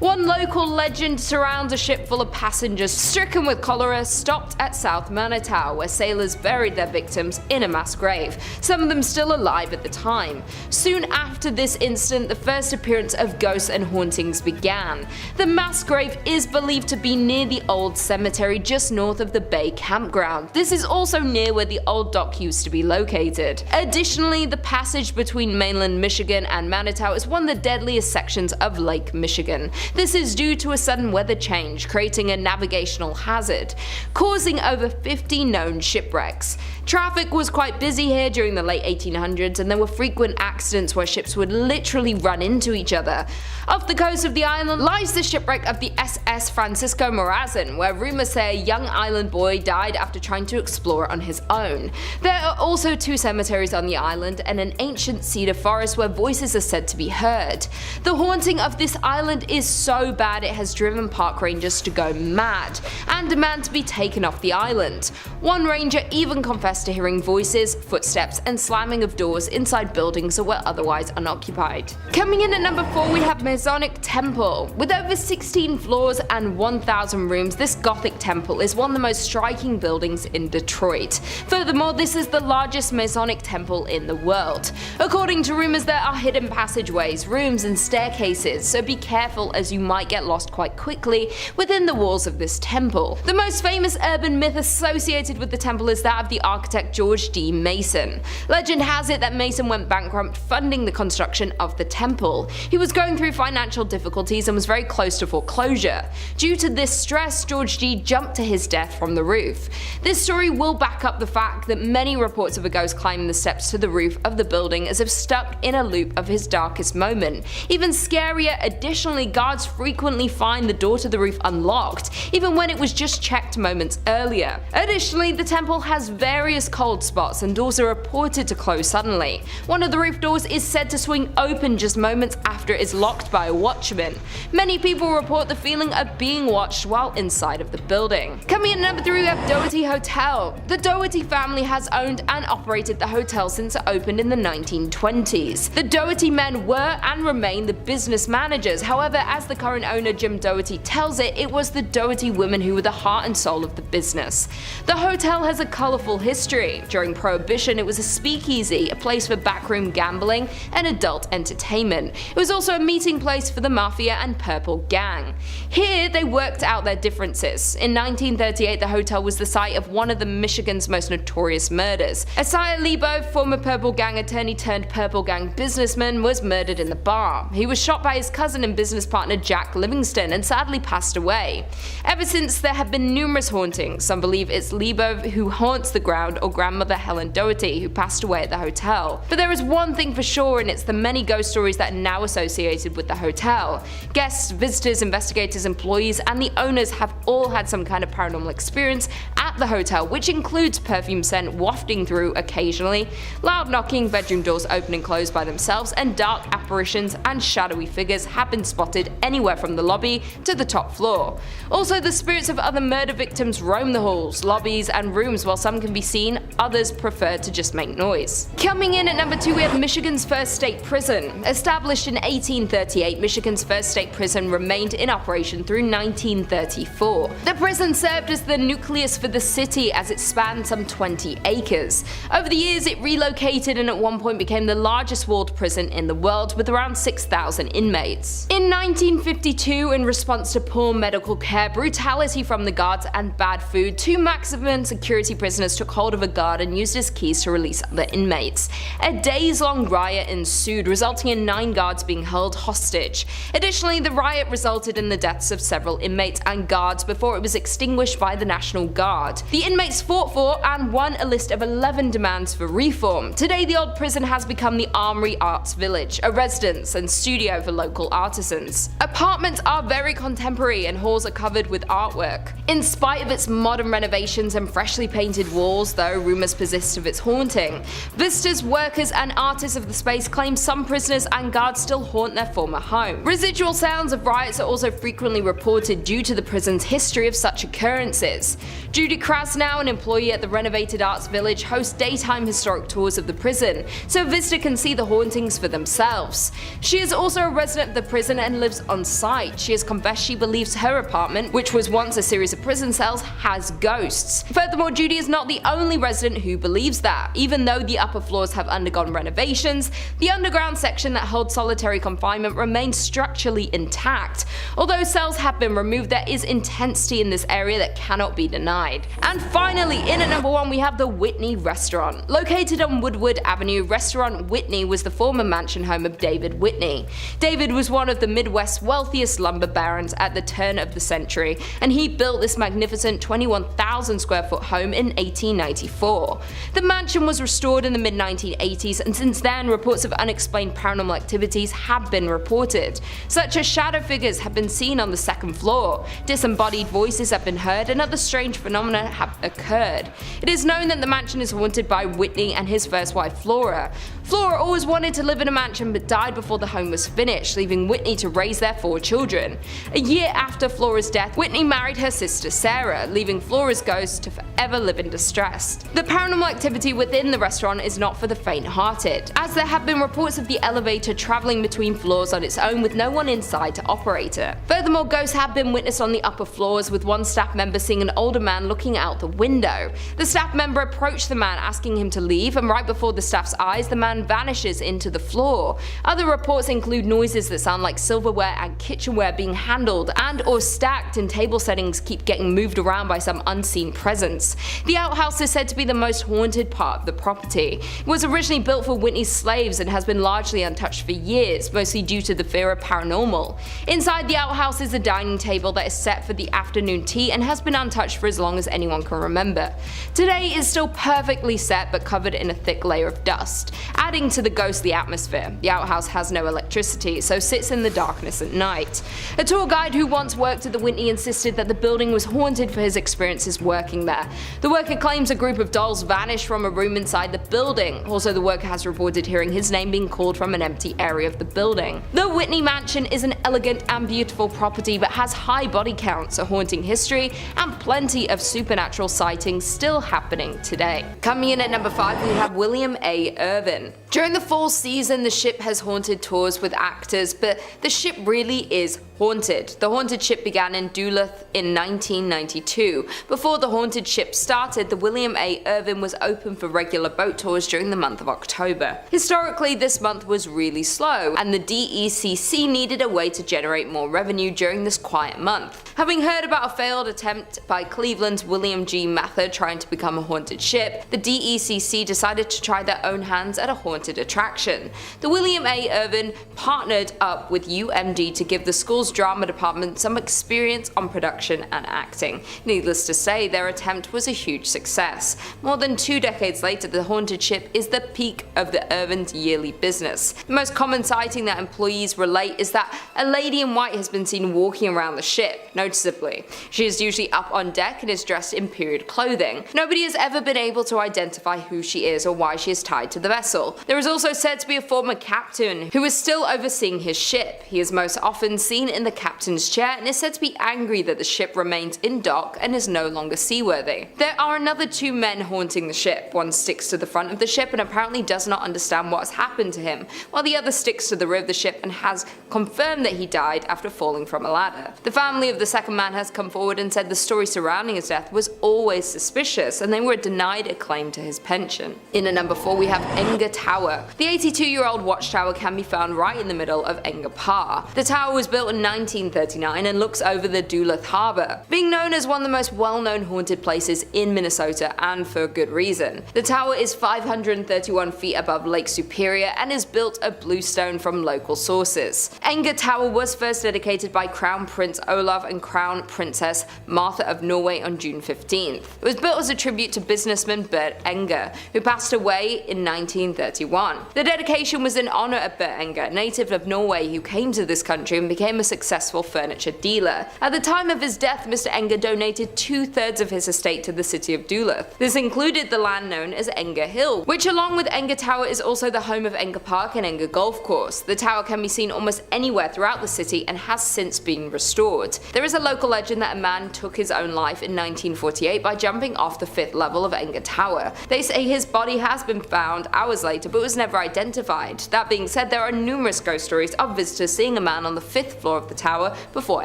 One local legend surrounds a ship full of passengers stricken with cholera stopped at South Manitou, where sailors buried their victims in a mass grave, some of them still alive at the time. Soon after this incident, the first appearance of ghosts and hauntings began. The mass grave is believed to be near the old cemetery just north of the Bay campground. This is also near where the old dock used to be located. Additionally, the passage between mainland Michigan and Manitou is one of the deadliest sections of Lake Michigan. This is due to a sudden weather change, creating a navigational hazard, causing over 50 known shipwrecks. Traffic was quite busy here during the late 1800s, and there were frequent accidents where ships would literally run into each other. Off the coast of the island lies the shipwreck of the SS Francisco Morazan, where rumors say a young island boy died after trying to explore on his own. There are also 2 cemeteries on the island and an ancient cedar forest where voices are said to be heard. The haunting of this island is so bad it has driven park rangers to go mad and demand to be taken off the island. One ranger even confessed to hearing voices, footsteps and slamming of doors inside buildings that were otherwise unoccupied. Coming in at number 4 we have Masonic Temple. With over 16 floors and 1,000 rooms, this Gothic temple is one of the most striking buildings in Detroit. Furthermore, this is the largest Masonic temple in the world. According to rumors, there are hidden passageways, rooms and staircases, so be careful as you might get lost quite quickly within the walls of this temple. The most famous urban myth associated with the temple is that of the architect George D. Mason. Legend has it that Mason went bankrupt funding the construction of the temple. He was going through financial difficulties and was very close to foreclosure. Due to this stress, George D. jumped to his death from the roof. This story will back up the fact that many reports of a ghost climbing the steps to the roof of the building as if stuck in a loop of his darkest moment. Even scarier, additionally, guards frequently find the door to the roof unlocked, even when it was just checked moments earlier. Additionally, the temple has various cold spots and doors are reported to close suddenly. One of the roof doors is said to swing open just moments after it is locked by a watchman. Many people report the feeling of being watched while inside of the building. Coming in at number 3 we have Doherty Hotel. The Doherty family has owned and operated the hotel since it opened in the 1920s. The Doherty men were and remain the business managers. However, as the current owner Jim Doherty tells it, it was the Doherty women who were the heart and soul of the business. The hotel has a colourful history. During Prohibition, it was a speakeasy, a place for backroom gambling and adult entertainment. It was also a meeting place for the Mafia and Purple Gang. Here, they worked out their differences. In 1938, the hotel was the site of one of Michigan's most notorious murders. Isaiah Lebo, former Purple Gang attorney turned Purple Gang businessman, was murdered in the bar. He was shot by his cousin and business partner Jack Livingston and sadly passed away. Ever since, there have been numerous hauntings. Some believe it's Lebo who haunts the ground or grandmother Helen Doherty who passed away at the hotel. But there is one thing for sure, and it's the many ghost stories that are now associated with the hotel. Guests, visitors, investigators, employees, and the owners have all had some kind of paranormal experience at the hotel, which includes perfume scent wafting through occasionally, loud knocking, bedroom doors open and close by themselves, and dark apparitions and shadowy figures have been spotted anywhere from the lobby to the top floor. Also, the spirits of other murder victims roam the halls, lobbies, and rooms. While some can be seen, others prefer to just make noise. Coming in at number 2 we have Michigan's first state prison. Established in 1838, Michigan's first state prison remained in operation through 1934. The prison served as the nucleus for the city as it spanned some 20 acres. Over the years, it relocated and at one point became the largest walled prison in the world with around 6,000 inmates. In 1952, in response to poor medical care, brutality from the guards, and bad food, 2 maximum security prisoners took hold of a guard and used his keys to release other inmates. A days-long riot ensued, resulting in 9 guards being held hostage hostage. Additionally, the riot resulted in the deaths of several inmates and guards before it was extinguished by the National Guard. The inmates fought for and won a list of 11 demands for reform. Today, the old prison has become the Armory Arts Village, a residence and studio for local artisans. Apartments are very contemporary and halls are covered with artwork. In spite of its modern renovations and freshly painted walls, though, rumours persist of its haunting. Visitors, workers and artists of the space claim some prisoners and guards still haunt their former home. Residual sounds of riots are also frequently reported due to the prison's history of such occurrences. Judy Krasnow, an employee at the renovated Arts Village, hosts daytime historic tours of the prison, so a visitor can see the hauntings for themselves. She is also a resident of the prison and lives on site. She has confessed she believes her apartment, which was once a series of prison cells, has ghosts. Furthermore, Judy is not the only resident who believes that. Even though the upper floors have undergone renovations, the underground section that holds solitary confinement remains structurally intact. Although cells have been removed, there is intensity in this area that cannot be denied. And finally, in at number 1 we have the Whitney Restaurant. Located on Woodward Avenue, Restaurant Whitney was the former mansion home of David Whitney. David was one of the Midwest's wealthiest lumber barons at the turn of the century, and he built this magnificent 21,000 square foot home in 1894. The mansion was restored in the mid-1980s, and since then reports of unexplained paranormal activities have been reported, such as shadow figures have been seen on the second floor, disembodied voices have been heard, and other strange phenomena have occurred. It is known that the mansion is haunted by Whitney and his first wife Flora. Flora always wanted to live in a mansion but died before the home was finished, leaving Whitney to raise their 4 children. A year after Flora's death, Whitney married her sister Sarah, leaving Flora's ghost to forever live in distress. The paranormal activity within the restaurant is not for the faint-hearted, as there have been reports of the elevator travelling between floors on its own with no one inside to operate it. Furthermore, ghosts have been witnessed on the upper floors, with one staff member seeing an older man looking out the window. The staff member approached the man asking him to leave, and right before the staff's eyes, the man vanishes into the floor. Other reports include noises that sound like silverware and kitchenware being handled and or stacked in table settings keep getting moved around by some unseen presence. The outhouse is said to be the most haunted part of the property. It was originally built for Whitney's slaves and has been largely untouched for years, mostly due to the fear of paranormal. Inside the outhouse is a dining table that is set for the afternoon tea and has been untouched for as long as anyone can remember. Today is still perfectly set but covered in a thick layer of dust, adding to the ghostly atmosphere. The outhouse has no electricity, so sits in the darkness at night. A tour guide who once worked at the Whitney insisted that the building was haunted for his experiences working there. The worker claims a group of dolls vanished from a room inside the building. Also, the worker has reported hearing his name being called from an empty area of the building. The Whitney Mansion is an elegant and beautiful property but has high body counts, a haunting history, and plenty of supernatural sightings still happening today. Coming in at number 5 we have William A. Irvin. During the fall season, the ship has haunted tours with actors, but the ship really is haunted. The haunted ship began in Duluth in 1992. Before the haunted ship started, the William A. Irvin was open for regular boat tours during the month of October. Historically, this month was really slow, and the DECC needed a way to generate more revenue during this quiet month. Having heard about a failed attempt by Cleveland's William G. Mather trying to become a haunted ship, the DECC decided to try their own hands at a haunted attraction. The William A. Irvin partnered up with UMD to give the school's drama department some experience on production and acting. Needless to say, their attempt was a huge success. More than 2 decades later, the haunted ship is the peak of the Irvin's yearly business. The most common sighting that employees relate is that a lady in white has been seen walking around the ship, noticeably. She is usually up on deck and is dressed in period clothing. Nobody has ever been able to identify who she is or why she is tied to the vessel. There is also said to be a former captain who is still overseeing his ship. He is most often seen in the captain's chair and is said to be angry that the ship remains in dock and is no longer seaworthy. There are another 2 men haunting the ship. One sticks to the front of the ship and apparently does not understand what has happened to him, while the other sticks to the rear of the ship and has confirmed that he died after falling from a ladder. The family of the second man has come forward and said the story surrounding his death was always suspicious and they were denied a claim to his pension. In at number 4 we have Enga Tower. The 82-year-old watchtower can be found right in the middle of Enga Pa. The tower was built in 1939 and looks over the Duluth Harbor, being known as one of the most well-known haunted places in Minnesota, and for good reason. The tower is 531 feet above Lake Superior and is built of bluestone from local sources. Enger Tower was first dedicated by Crown Prince Olav and Crown Princess Martha of Norway on June 15th. It was built as a tribute to businessman Bert Enger, who passed away in 1931. The dedication was in honor of Bert Enger, a native of Norway who came to this country and became a successful furniture dealer. At the time of his death, Mr. Enger donated 2/3 of his estate to the city of Duluth. This included the land known as Enger Hill, which along with Enger Tower is also the home of Enger Park and Enger Golf Course. The tower can be seen almost anywhere throughout the city and has since been restored. There is a local legend that a man took his own life in 1948 by jumping off the 5th level of Enger Tower. They say his body has been found hours later but was never identified. That being said, there are numerous ghost stories of visitors seeing a man on the 5th floor of the tower before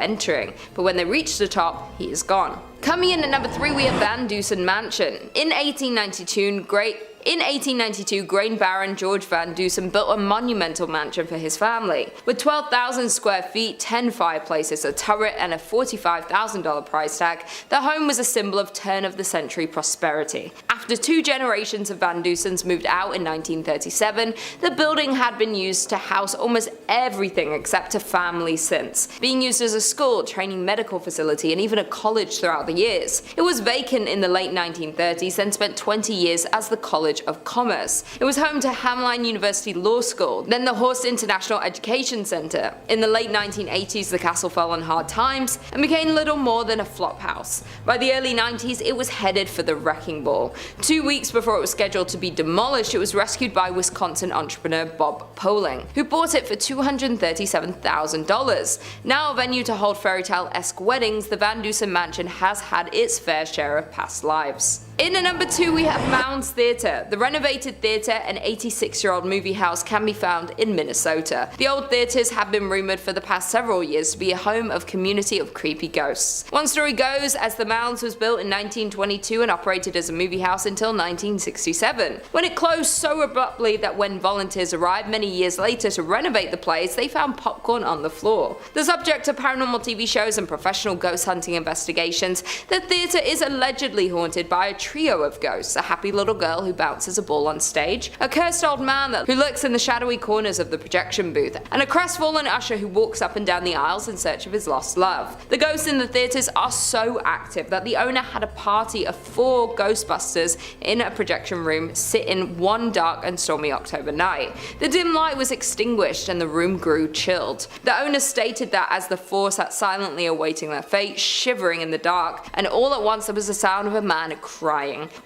entering, but when they reach the top, he is gone. Coming in at number 3, we have Van Dusen Mansion. In 1892, Grain Baron George Van Dusen built a monumental mansion for his family. With 12,000 square feet, 10 fireplaces, a turret, and a $45,000 price tag, the home was a symbol of turn-of-the-century prosperity. After 2 generations of Van Dusens moved out in 1937, the building had been used to house almost everything except a family since, being used as a school, training medical facility, and even a college throughout the years. It was vacant in the late 1930s, then spent 20 years as the College of Commerce. It was home to Hamline University Law School, then the Horst International Education Center. In the late 1980s, the castle fell on hard times and became little more than a flophouse. By the early 90s, it was headed for the wrecking ball. 2 weeks before it was scheduled to be demolished, it was rescued by Wisconsin entrepreneur Bob Poling, who bought it for $237,000. Now a venue to hold fairy tale-esque weddings, the Van Dusen Mansion has had its fair share of past lives. In at number 2, we have Mounds Theatre. The renovated theatre, an 86-year-old movie house, can be found in Minnesota. The old theatres have been rumoured for the past several years to be a home of community of creepy ghosts. One story goes as the Mounds was built in 1922 and operated as a movie house until 1967, when it closed so abruptly that when volunteers arrived many years later to renovate the place, they found popcorn on the floor. The subject of paranormal TV shows and professional ghost hunting investigations, the theatre is allegedly haunted by a trio of ghosts: a happy little girl who bounces a ball on stage, a cursed old man who lurks in the shadowy corners of the projection booth, and a crestfallen usher who walks up and down the aisles in search of his lost love. The ghosts in the theatres are so active that the owner had a party of 4 Ghostbusters in a projection room sit in one dark and stormy October night. The dim light was extinguished and the room grew chilled. The owner stated that as the 4 sat silently awaiting their fate, shivering in the dark, and all at once there was the sound of a man crying.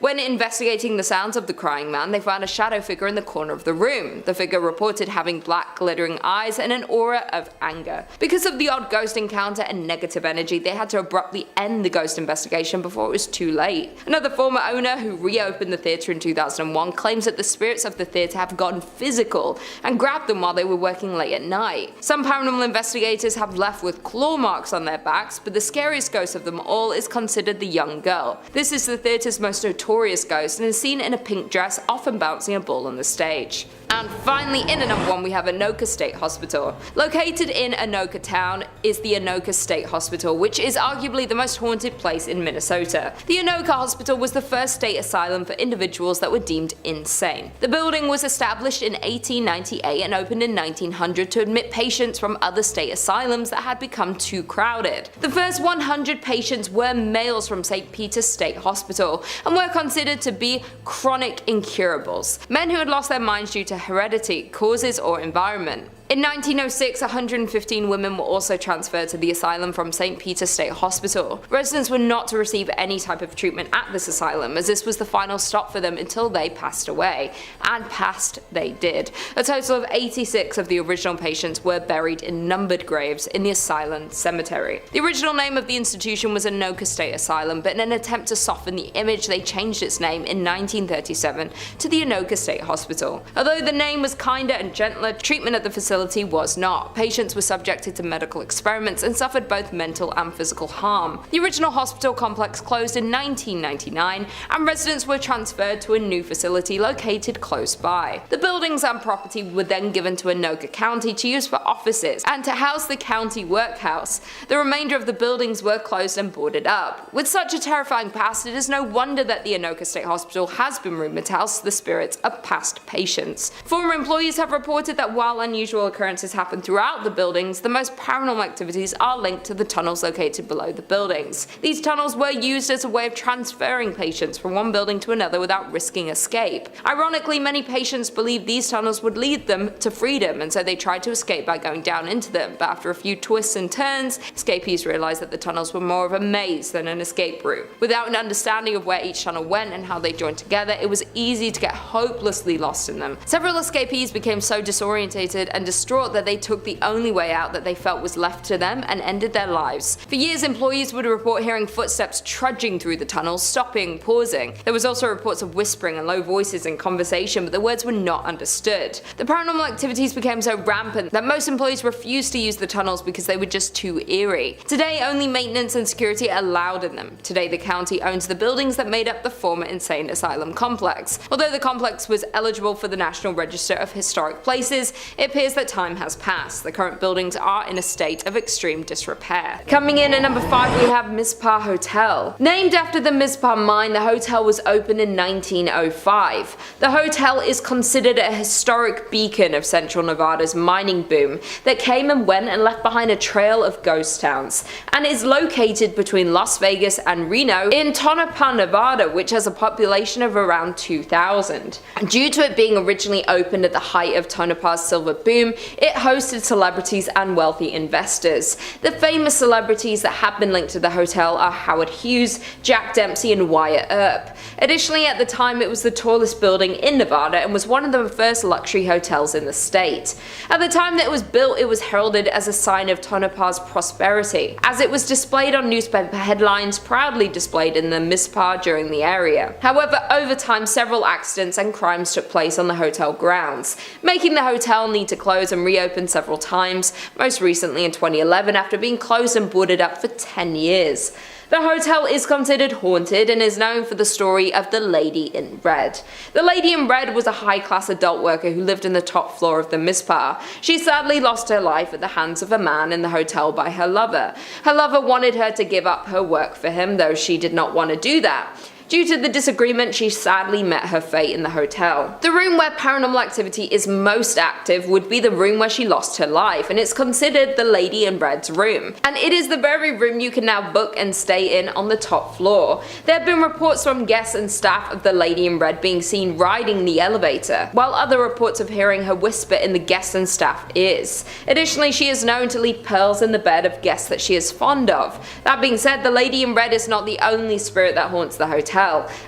When investigating the sounds of the crying man, they found a shadow figure in the corner of the room. The figure reported having black glittering eyes and an aura of anger. Because of the odd ghost encounter and negative energy, they had to abruptly end the ghost investigation before it was too late. Another former owner who reopened the theatre in 2001 claims that the spirits of the theatre have gotten physical and grabbed them while they were working late at night. Some paranormal investigators have left with claw marks on their backs, but the scariest ghost of them all is considered the young girl. This is the theatre's most notorious ghost and is seen in a pink dress, often bouncing a ball on the stage. And finally, in at number 1, we have Anoka State Hospital. Located in Anoka Town is the Anoka State Hospital, which is arguably the most haunted place in Minnesota. The Anoka Hospital was the first state asylum for individuals that were deemed insane. The building was established in 1898 and opened in 1900 to admit patients from other state asylums that had become too crowded. The first 100 patients were males from St. Peter's State Hospital and were considered to be chronic incurables, men who had lost their minds due to heredity, causes, or environment. In 1906, 115 women were also transferred to the asylum from St. Peter's State Hospital. Residents were not to receive any type of treatment at this asylum, as this was the final stop for them until they passed away. And passed they did. A total of 86 of the original patients were buried in numbered graves in the asylum cemetery. The original name of the institution was Anoka State Asylum, but in an attempt to soften the image, they changed its name in 1937 to the Anoka State Hospital. Although the name was kinder and gentler, treatment at the facility was not. Patients were subjected to medical experiments and suffered both mental and physical harm. The original hospital complex closed in 1999, and residents were transferred to a new facility located close by. The buildings and property were then given to Anoka County to use for offices and to house the county workhouse. The remainder of the buildings were closed and boarded up. With such a terrifying past, it is no wonder that the Anoka State Hospital has been rumored to house the spirits of past patients. Former employees have reported that while unusual occurrences happen throughout the buildings, the most paranormal activities are linked to the tunnels located below the buildings. These tunnels were used as a way of transferring patients from one building to another without risking escape. Ironically, many patients believed these tunnels would lead them to freedom, and so they tried to escape by going down into them, but after a few twists and turns, escapees realized that the tunnels were more of a maze than an escape route. Without an understanding of where each tunnel went and how they joined together, it was easy to get hopelessly lost in them. Several escapees became so disorientated and distraught that they took the only way out that they felt was left to them and ended their lives. For years, employees would report hearing footsteps trudging through the tunnels, stopping, pausing. There was also reports of whispering and low voices in conversation, but the words were not understood. The paranormal activities became so rampant that most employees refused to use the tunnels because they were just too eerie. Today, only maintenance and security are allowed in them. Today, the county owns the buildings that made up the former insane asylum complex. Although the complex was eligible for the National Register of Historic Places, it appears that time has passed. The current buildings are in a state of extreme disrepair. Coming in at number 5, we have Mizpah Hotel. Named after the Mizpah mine, the hotel was opened in 1905. The hotel is considered a historic beacon of central Nevada's mining boom that came and went and left behind a trail of ghost towns, and is located between Las Vegas and Reno in Tonopah, Nevada, which has a population of around 2,000. Due to it being originally opened at the height of Tonopah's silver boom, it hosted celebrities and wealthy investors. The famous celebrities that have been linked to the hotel are Howard Hughes, Jack Dempsey, and Wyatt Earp. Additionally, at the time, it was the tallest building in Nevada and was one of the first luxury hotels in the state. At the time that it was built, it was heralded as a sign of Tonopah's prosperity, as it was displayed on newspaper headlines, proudly displayed in the Mizpah during the area. However, over time, several accidents and crimes took place on the hotel grounds, making the hotel need to close and reopen several times, most recently in 2011 after being closed and boarded up for 10 years. The hotel is considered haunted and is known for the story of the Lady in Red. The Lady in Red was a high-class adult worker who lived in the top floor of the Mizpah. She sadly lost her life at the hands of a man in the hotel by her lover. Her lover wanted her to give up her work for him, though she did not want to do that. Due to the disagreement, she sadly met her fate in the hotel. The room where paranormal activity is most active would be the room where she lost her life, and it's considered the Lady in Red's room. And it is the very room you can now book and stay in on the top floor. There have been reports from guests and staff of the Lady in Red being seen riding the elevator, while other reports of hearing her whisper in the guests and staff ears. Additionally, she is known to leave pearls in the bed of guests that she is fond of. That being said, the Lady in Red is not the only spirit that haunts the hotel,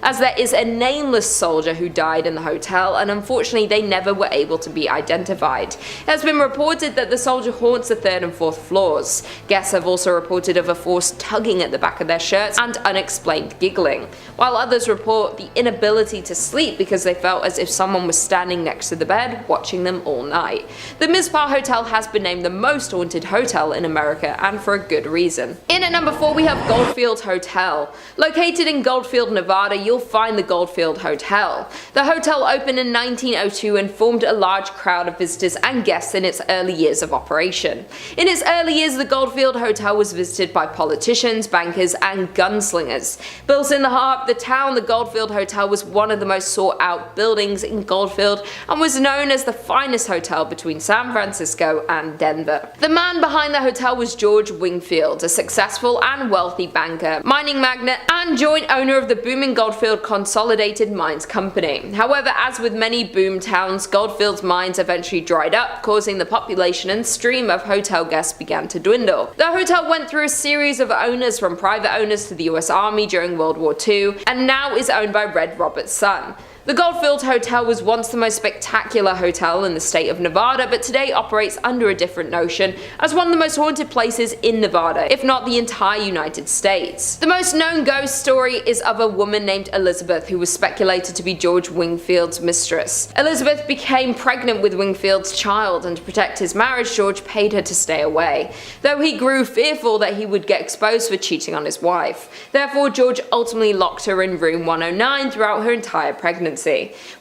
as there is a nameless soldier who died in the hotel, and unfortunately they never were able to be identified. It has been reported that the soldier haunts the 3rd and 4th floors. Guests have also reported of a force tugging at the back of their shirts and unexplained giggling, while others report the inability to sleep because they felt as if someone was standing next to the bed watching them all night. The Mizpah Hotel has been named the most haunted hotel in America, and for a good reason. In at number 4, we have Goldfield Hotel. Located in Goldfield, Nevada, you'll find the Goldfield Hotel. The hotel opened in 1902 and formed a large crowd of visitors and guests in its early years of operation. In its early years, the Goldfield Hotel was visited by politicians, bankers, and gunslingers. Built in the heart of the town, the Goldfield Hotel was one of the most sought out buildings in Goldfield and was known as the finest hotel between San Francisco and Denver. The man behind the hotel was George Wingfield, a successful and wealthy banker, mining magnate, and joint owner of the booming Goldfield Consolidated Mines Company. However, as with many boom towns, Goldfield's mines eventually dried up, causing the population and stream of hotel guests began to dwindle. The hotel went through a series of owners, from private owners to the US Army during World War II, and now is owned by Red Roberts' son. The Goldfield Hotel was once the most spectacular hotel in the state of Nevada, but today operates under a different notion as one of the most haunted places in Nevada, if not the entire United States. The most known ghost story is of a woman named Elizabeth who was speculated to be George Wingfield's mistress. Elizabeth became pregnant with Wingfield's child, and to protect his marriage, George paid her to stay away, though he grew fearful that he would get exposed for cheating on his wife. Therefore, George ultimately locked her in room 109 throughout her entire pregnancy.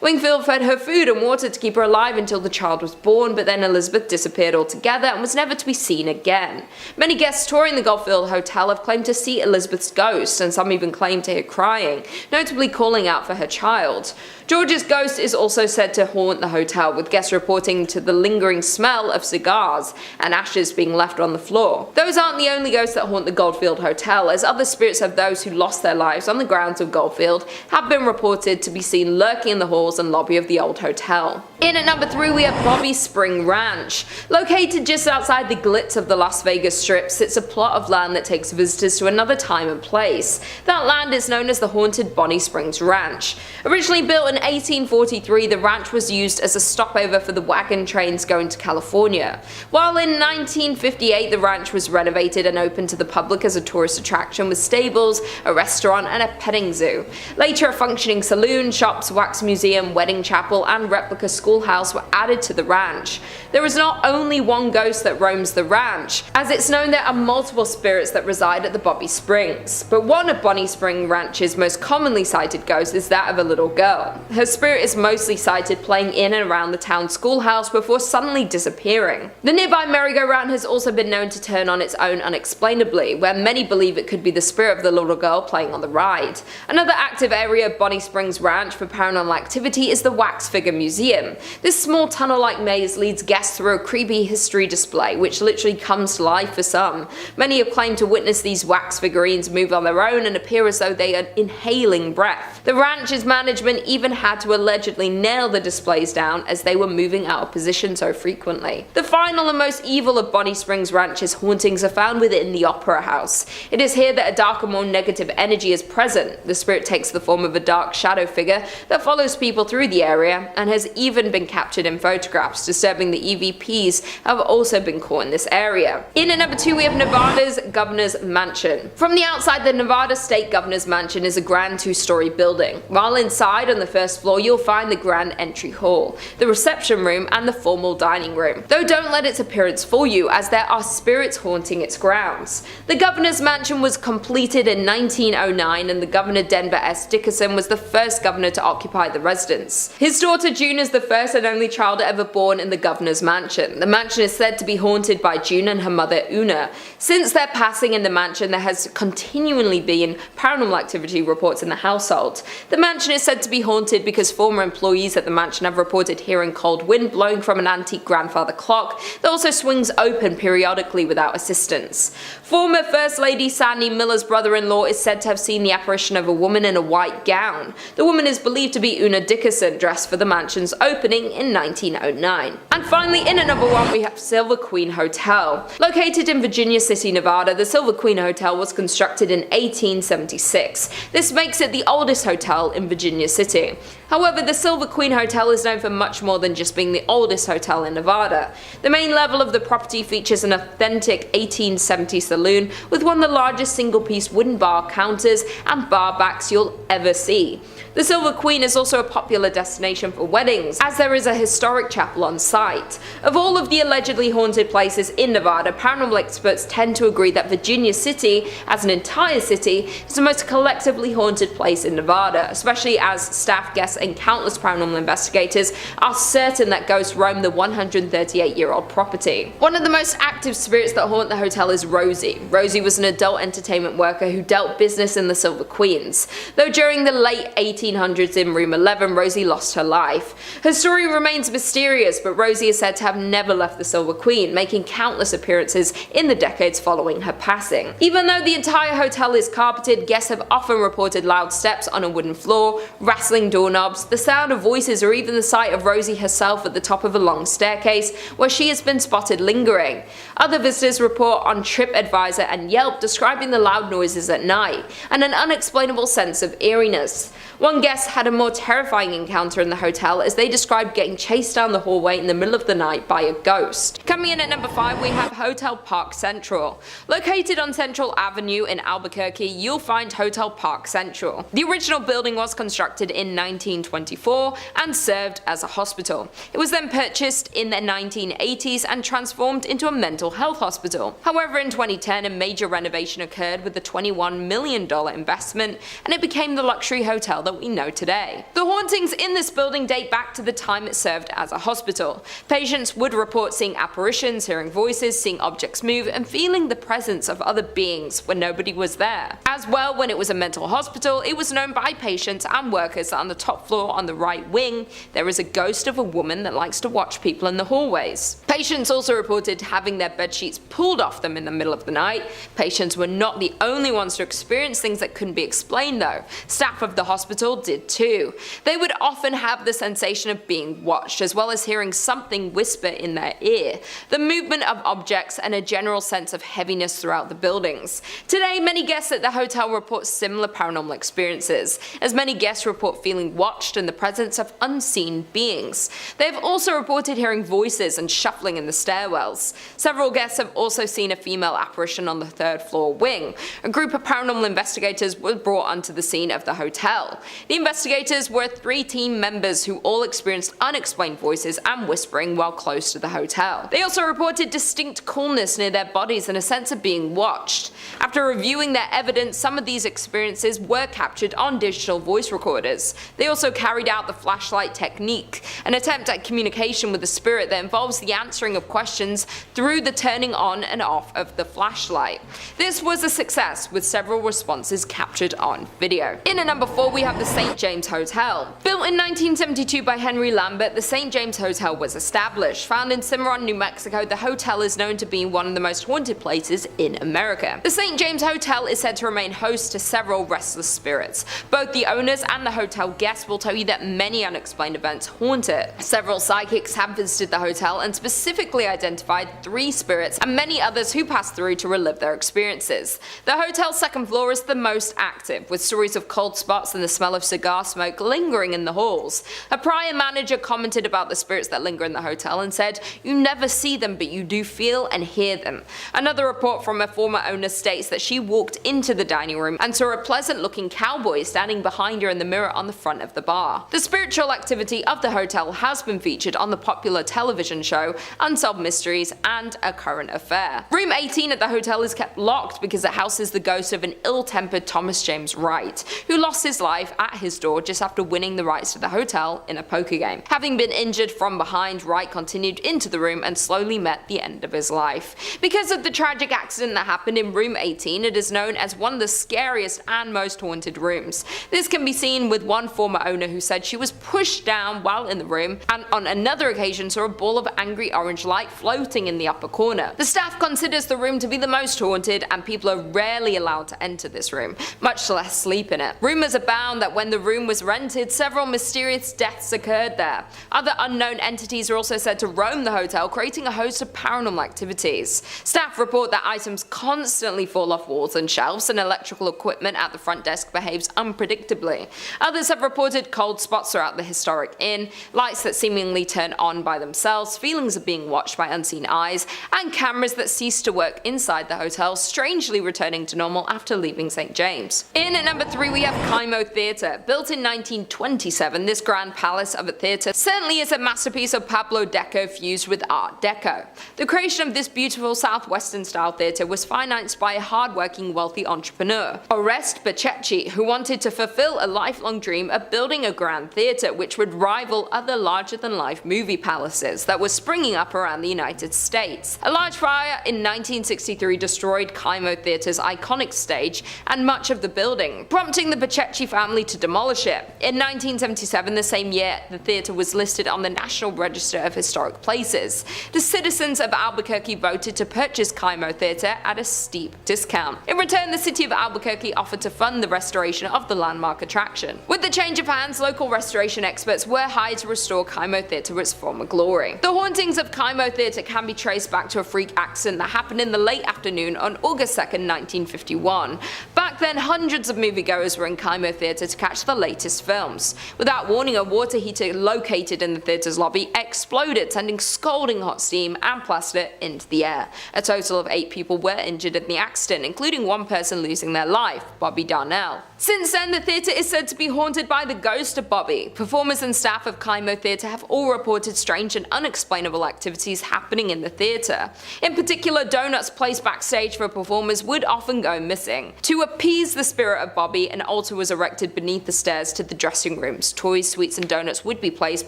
Wingfield fed her food and water to keep her alive until the child was born, but then Elizabeth disappeared altogether and was never to be seen again. Many guests touring the Goldfield Hotel have claimed to see Elizabeth's ghost, and some even claim to hear crying, notably calling out for her child. George's ghost is also said to haunt the hotel, with guests reporting to the lingering smell of cigars and ashes being left on the floor. Those aren't the only ghosts that haunt the Goldfield Hotel, as other spirits of those who lost their lives on the grounds of Goldfield have been reported to be seen lurking in the halls and lobby of the old hotel. In at number 3 we have Bobby Spring Ranch. Located just outside the glitz of the Las Vegas Strip sits a plot of land that takes visitors to another time and place. That land is known as the haunted Bonnie Springs Ranch. Originally built in 1843, the ranch was used as a stopover for the wagon trains going to California. While in 1958 the ranch was renovated and opened to the public as a tourist attraction with stables, a restaurant and a petting zoo. Later a functioning saloon, shops, wax museum, wedding chapel and replica schoolhouse were added to the ranch. There is not only one ghost that roams the ranch, as it's known there are multiple spirits that reside at the Bobby Springs, but one of Bonnie Spring Ranch's most commonly cited ghosts is that of a little girl. Her spirit is mostly sighted playing in and around the town schoolhouse before suddenly disappearing. The nearby merry-go-round has also been known to turn on its own unexplainably, where many believe it could be the spirit of the little girl playing on the ride. Another active area of Bonnie Springs Ranch for paranormal activity is the Wax Figure Museum. This small tunnel-like maze leads guests through a creepy history display, which literally comes to life for some. Many have claimed to witness these wax figurines move on their own and appear as though they are inhaling breath. The ranch's management even had to allegedly nail the displays down as they were moving out of position so frequently. The final and most evil of Bonnie Springs Ranch's hauntings are found within the Opera House. It is here that a darker, more negative energy is present. The spirit takes the form of a dark shadow figure that follows people through the area and has even been captured in photographs. Disturbing the EVPs have also been caught in this area. In at number 2 we have Nevada's Governor's Mansion. From the outside, the Nevada State Governor's Mansion is a grand 2-story building, while inside on the first floor you'll find the grand entry hall, the reception room and the formal dining room. Though don't let its appearance fool you, as there are spirits haunting its grounds. The Governor's Mansion was completed in 1909 and the Governor Denver S. Dickerson was the first governor to occupy the residence. His daughter June is the first and only child ever born in the Governor's Mansion. The mansion is said to be haunted by June and her mother Una. Since their passing in the mansion, there has continually been paranormal activity reports in the household. The mansion is said to be haunted because former employees at the mansion have reported hearing cold wind blowing from an antique grandfather clock that also swings open periodically without assistance. Former First Lady Sandy Miller's brother-in-law is said to have seen the apparition of a woman in a white gown. The woman is believed to be Una Dickerson, dressed for the mansion's opening in 1909. And finally, in at number 1 we have Silver Queen Hotel. Located in Virginia City, Nevada, the Silver Queen Hotel was constructed in 1876. This makes it the oldest hotel in Virginia City. However, the Silver Queen Hotel is known for much more than just being the oldest hotel in Nevada. The main level of the property features an authentic 1870s saloon with one of the largest single-piece wooden bar counters and bar backs you'll ever see. The Silver Queen is also a popular destination for weddings, as there is a historic chapel on site. Of all of the allegedly haunted places in Nevada, paranormal experts tend to agree that Virginia City, as an entire city, is the most collectively haunted place in Nevada, especially as staff, guests, and countless paranormal investigators are certain that ghosts roam the 138-year-old property. One of the most active spirits that haunt the hotel is Rosie. Rosie was an adult entertainment worker who dealt business in the Silver Queens. Though during the late 1800s in room 11, Rosie lost her life. Her story remains mysterious, but Rosie is said to have never left the Silver Queen, making countless appearances in the decades following her passing. Even though the entire hotel is carpeted, guests have often reported loud steps on a wooden floor, rattling doorknobs, the sound of voices, or even the sight of Rosie herself at the top of a long staircase where she has been spotted lingering. Other visitors report on TripAdvisor and Yelp describing the loud noises at night and an unexplainable sense of eeriness. One guest had a more terrifying encounter in the hotel as they described getting chased down the hallway in the middle of the night by a ghost. Coming in at number 5 we have Hotel Park Central. Located on Central Avenue in Albuquerque, you'll find Hotel Park Central. The original building was constructed in 1924 and served as a hospital. It was then purchased in the 1980s and transformed into a mental health hospital. However, in 2010 a major renovation occurred with a $21 million investment, and it became the luxury hotel that we know today. The hauntings in this building date back to the time it served as a hospital. Patients would report seeing apparitions, hearing voices, seeing objects move, and feeling the presence of other beings when nobody was there. As well, when it was a mental hospital, it was known by patients and workers that on the top floor on the right wing, there is a ghost of a woman that likes to watch people in the hallways. Patients also reported having their bedsheets pulled off them in the middle of the night. Patients were not the only ones to experience things that couldn't be explained though. Staff of the hospital did too. They would often have the sensation of being watched, as well as hearing something whisper in their ear, the movement of objects, and a general sense of heaviness throughout the buildings. Today, many guests at the hotel report similar paranormal experiences, as many guests report feeling watched in the presence of unseen beings. They have also reported hearing voices and shuffling in the stairwells. Several guests have also seen a female apparition on the 3rd floor wing. A group of paranormal investigators were brought onto the scene of the hotel. The investigators were 3 team members who all experienced unexplained voices and whispering while close to the hotel. They also reported distinct coolness near their bodies and a sense of being watched. After reviewing their evidence, some of these experiences were captured on digital voice recorders. They also carried out the flashlight technique, an attempt at communication with the spirit that involves the answering of questions through the turning on and off of the flashlight. This was a success, with several responses captured on video. In at number 4 we have the St. James Hotel. Built in 1972 by Henry Lambert, the St. James Hotel was established. Found in Cimarron, New Mexico, the hotel is known to be one of the most haunted places in America. The St. James Hotel is said to remain host to several restless spirits. Both the owners and the hotel guests will tell you that many unexplained events haunt it. Several psychics have visited the hotel and specifically identified 3 spirits and many others who passed through to relive their experiences. The hotel's 2nd floor is the most active, with stories of cold spots and the smell of cigar smoke lingering in the halls. A prior manager commented about the spirits that linger in the hotel and said, "You never see them, but you do feel and hear them." Another report from a former owner states that she walked into the dining room and saw a pleasant looking cowboy standing behind her in the mirror on the front of the bar. The spiritual activity of the hotel has been featured on the popular television show Unsolved Mysteries and A Current Affair. Room 18 at the hotel is kept locked because it houses the ghost of an ill-tempered Thomas James Wright, who lost his life at his door just after winning the rights to the hotel in a poker game. Having been injured from behind, Wright continued into the room and slowly met the end of his life. Because of the tragic accident that happened in room 18, it is known as one of the scariest and most haunted rooms. This can be seen with one former owner who said she was pushed down while in the room, and on another occasion saw a ball of angry orange light floating in the upper corner. The staff considers the room to be the most haunted, and people are rarely allowed to enter this room, much less sleep in it. Rumors abound that when the room was rented, several mysterious deaths occurred there. Other unknown entities are also said to roam the hotel, creating a host of paranormal activities. Staff report that items constantly fall off walls and shelves, and electrical equipment at the front desk behaves unpredictably. Others have reported cold spots throughout the historic inn, lights that seemingly turn on by themselves, feelings of being watched by unseen eyes, and cameras that cease to work inside the hotel, strangely returning to normal after leaving St. James. In at number 3 we have Kymo Theatre. Built in 1927, this grand palace of a theatre certainly is a masterpiece of Pablo Deco fused with Art Deco. The creation of this beautiful southwestern style theatre was financed by a hard-working wealthy entrepreneur, Oreste Pachechi, who wanted to fulfill a lifelong dream of building a grand theatre which would rival other larger-than-life movie palaces that were springing up around the United States. A large fire in 1963 destroyed Kymo Theatre's iconic stage and much of the building, prompting the Pachechi family to demolish it. In 1977, the same year, the theatre was listed on the National Register of Historic Places. The citizens of Albuquerque voted to purchase Kymo Theatre at a steep discount. In return, the city of Albuquerque offered to fund the restoration of the landmark attraction. With the change of hands, local restoration experts were hired to restore Kymo Theatre to its former glory. The hauntings of Kymo Theatre can be traced back to a freak accident that happened in the late afternoon on August 2nd, 1951. Back then, hundreds of moviegoers were in Kymo Theatre to catch the latest films. Without warning, a water heater located in the theatre's lobby exploded, sending scalding hot steam and plaster into the air. A total of 8 people were injured in the accident, including one person losing their life, Bobby Darnell. Since then, the theatre is said to be haunted by the ghost of Bobby. Performers and staff of Kymo Theatre have all reported strange and unexplainable activities happening in the theatre. In particular, donuts placed backstage for performers would often go missing. To appease the spirit of Bobby, an altar was erected beneath the stairs to the dressing rooms. Toys, sweets and donuts would be placed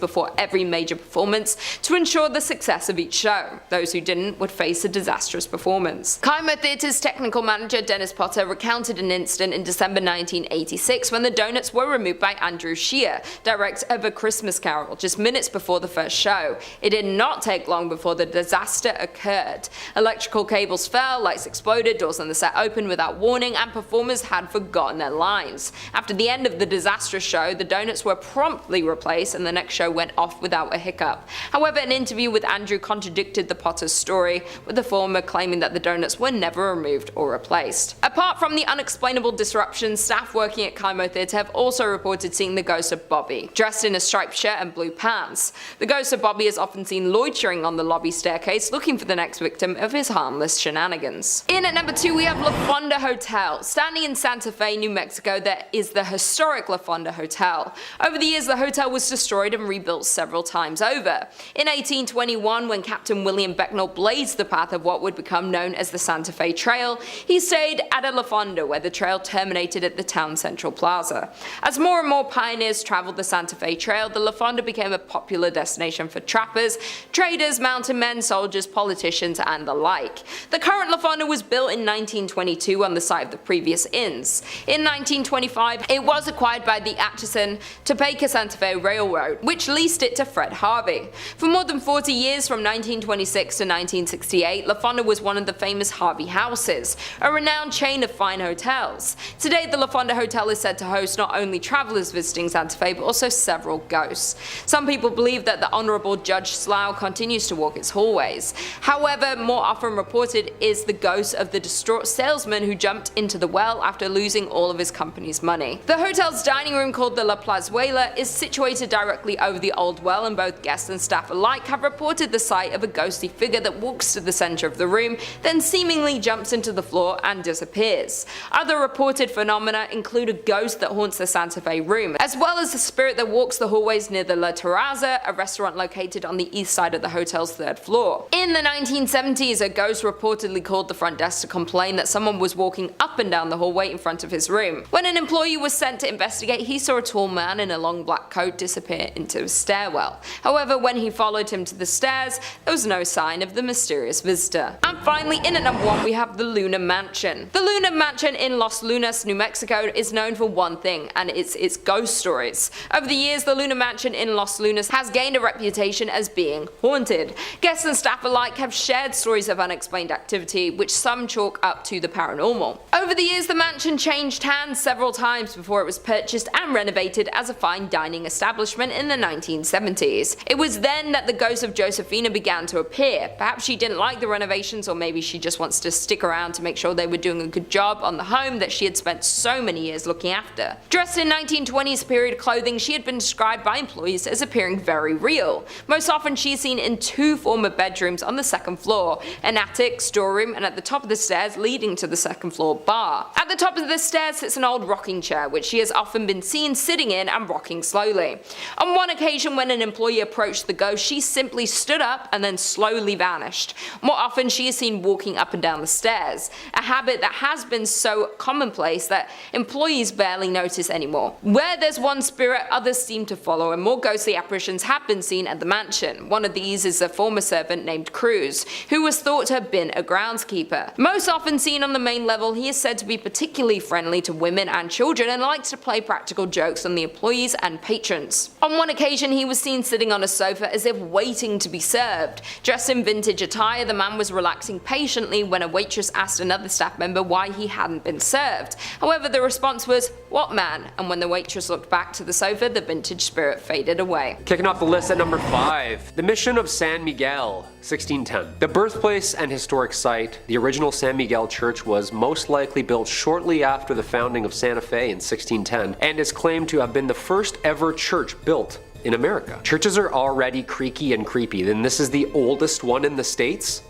before every major performance to ensure the success of each show. Those who didn't would face a disastrous performance. Kymo Theatre's technical manager Dennis Potter recounted an incident in December 1986 when the donuts were removed by Andrew Shear, director of A Christmas Carol, just minutes before the first show. It did not take long before the disaster occurred. Electrical cables fell, lights exploded, doors on the set opened without warning, and performers had forgotten their lines. After the end of the disastrous show, the donuts were promptly replaced and the next show went off without a hiccup. However, an interview with Andrew contradicted the Potter's story, with the former claiming that the donuts were never removed or replaced. Apart from the unexplainable disruptions, staff working at Kymo Theatre have also reported seeing the ghost of Bobby, dressed in a striped shirt and blue pants. The ghost of Bobby is often seen loitering on the lobby staircase, looking for the next victim of his harmless shenanigans. In at number 2 we have La Fonda Hotel. Standing in Santa Fe, New Mexico, there is the historic La Fonda Hotel. Over the years, the hotel was destroyed and rebuilt several times over. In 1821, when Captain William Becknell blazed the path of what would become known as the Santa Fe Trail, he stayed at a La Fonda where the trail terminated at the town central plaza. As more and more pioneers traveled the Santa Fe Trail, the La Fonda became a popular destination for trappers, traders, mountain men, soldiers, politicians, and the like. The current La Fonda was built in 1922 on the site of the previous inns. In 1925, it was acquired by the Atchison, Topeka Santa Fe Railroad, which leased it to Fred Harvey. For more than 40 years, from 1926 to 1968, La Fonda was one of the famous Harvey houses, a renowned chain of fine hotels. Today, the La Fonda Hotel is said to host not only travelers visiting Santa Fe, but also several ghosts. Some people believe that the Honorable Judge Slough continues to walk its hallways. However, more often reported is the ghost of the distraught salesman who jumped into the well after losing all of his company's money. The hotel's dining room, called the La Plazuela, is situated directly over the old well, and both guests and staff alike have reported the sight of a ghostly figure that walks to the center of the room, then seemingly jumps into the floor and disappears. Other reported phenomena include a ghost that haunts the Santa Fe room, as well as the spirit that walks the hallways near the La Terraza, a restaurant located on the east side of the hotel's 3rd floor. In the 1970s, a ghost reportedly called the front desk to complain that someone was walking up and down the hallway in front of his room. When an employee was sent to investigate, he saw a tall man in a long black coat disappear into a stairwell. However, when he followed him to the stairs, there was no sign of the mysterious visitor. And finally, in at number 1, we have the Luna Mansion. The Luna Mansion in Los Lunas, New Mexico is known for one thing, and it's its ghost stories. Over the years, the Luna Mansion in Los Lunas has gained a reputation as being haunted. Guests and staff alike have shared stories of unexplained activity, which some chalk up to the paranormal. Over the years, the mansion changed hands several times before it was purchased and renovated as a fine dining establishment in the 1970s. It was then that the ghost of Josephina began to appear. Perhaps she didn't like the renovations, or maybe she just wants to stick around to make sure they were doing a good job on the home that she had spent so many years looking after. Dressed in 1920s period clothing, she had been described by employees as appearing very real. Most often she is seen in 2 former bedrooms on the 2nd floor, an attic, storeroom, and at the top of the stairs leading to the 2nd floor bar. At the top of the stairs sits an old rocking chair, which she has often been seen sitting in and rocking slowly. On one occasion, when an employee approached the ghost, she simply stood up and then slowly vanished. More often she is seen walking up and down the stairs, a habit that has been so commonplace that employees barely notice anymore. Where there's one spirit, others seem to follow, and more ghostly apparitions have been seen at the mansion. One of these is a former servant named Cruz, who was thought to have been a groundskeeper. Most often seen on the main level, he is said to be particularly friendly to women and children and likes to play practical jokes on the employees and patrons. On one occasion, he was seen sitting on a sofa as if waiting to be served. Dressed in vintage attire, the man was relaxing patiently when a waitress asked another staff member why he hadn't been served. However, the response was, "What man?" and when the waitress looked back to the sofa, the vintage spirit faded away. Kicking off the list at number 5, the mission of of San Miguel, 1610. The birthplace and historic site, the original San Miguel Church was most likely built shortly after the founding of Santa Fe in 1610 and is claimed to have been the first ever church built in America. Churches are already creaky and creepy, then this is the oldest one in the States?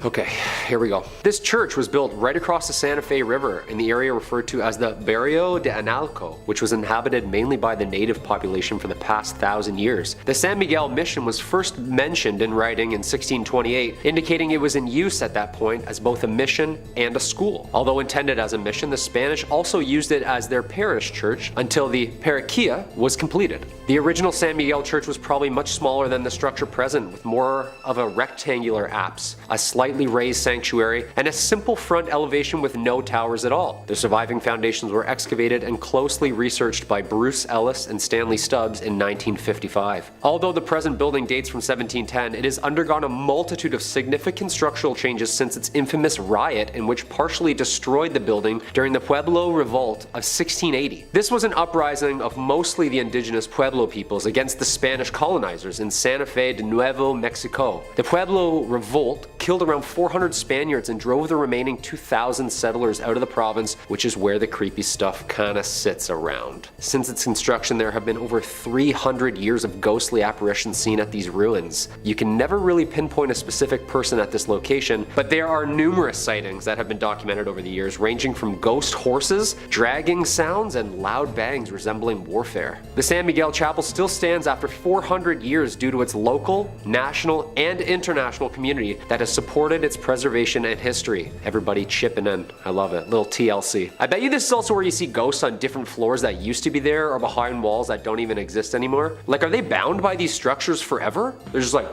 Okay, here we go. This church was built right across the Santa Fe River in the area referred to as the Barrio de Analco, which was inhabited mainly by the native population for the past 1,000 years. The San Miguel mission was first mentioned in writing in 1628, indicating it was in use at that point as both a mission and a school. Although intended as a mission, the Spanish also used it as their parish church until the parroquia was completed. The original San Miguel church was probably much smaller than the structure present, with more of a rectangular apse, a slightly raised sanctuary, and a simple front elevation with no towers at all. The surviving foundations were excavated and closely researched by Bruce Ellis and Stanley Stubbs in 1955. Although the present building dates from 1710, it has undergone a multitude of significant structural changes since its infamous riot in which partially destroyed the building during the Pueblo Revolt of 1680. This was an uprising of mostly the indigenous Pueblo peoples against the Spanish colonizers in Santa Fe de Nuevo Mexico. The Pueblo Revolt killed around 400 Spaniards and drove the remaining 2,000 settlers out of the province, which is where the creepy stuff kinda sits around. Since its construction, there have been over 300 years of ghostly apparitions seen at these ruins. You can never really pinpoint a specific person at this location, but there are numerous sightings that have been documented over the years, ranging from ghost horses, dragging sounds, and loud bangs resembling warfare. The San Miguel Chapel still stands after 400 years due to its local, national, and international community that has supported its preservation and history. Everybody chipping in. I love it. Little TLC. I bet you this is also where you see ghosts on different floors that used to be there or behind walls that don't even exist anymore. Like, are they bound by these structures forever? They're just like...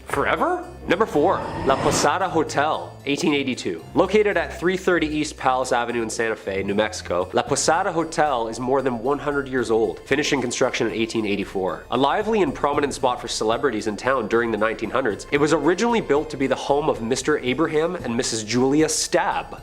Forever? Number 4, La Posada Hotel, 1882. Located at 330 East Palace Avenue in Santa Fe, New Mexico, La Posada Hotel is more than 100 years old, finishing construction in 1884. A lively and prominent spot for celebrities in town during the 1900s, it was originally built to be the home of Mr. Abraham and Mrs. Julia Stabb.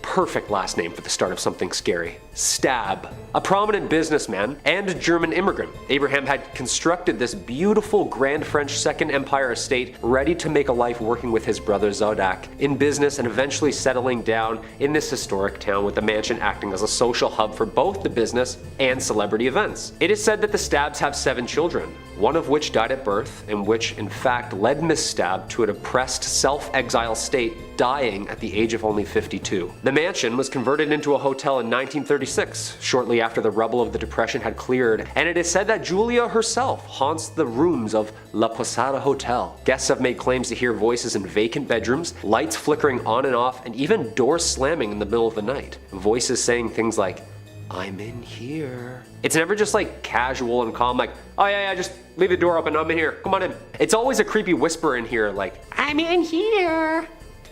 Perfect last name for the start of something scary. Stabb. A prominent businessman and German immigrant, Abraham had constructed this beautiful Grand French Second Empire estate ready to make a life working with his brother Zodak in business and eventually settling down in this historic town, with the mansion acting as a social hub for both the business and celebrity events. It is said that the Stabbs have 7 children, one of which died at birth, and which in fact led Miss Stabb to a depressed self-exile state, dying at the age of only 52. The mansion was converted into a hotel in 1936, shortly after the rubble of the Depression had cleared, and it is said that Julia herself haunts the rooms of La Posada Hotel. Guests have made claims to hear voices in vacant bedrooms, lights flickering on and off, and even doors slamming in the middle of the night. Voices saying things like, "I'm in here." It's never just like casual and calm, like, "Oh yeah, just leave the door open, I'm in here, come on in." It's always a creepy whisper in here, like, "I'm in here."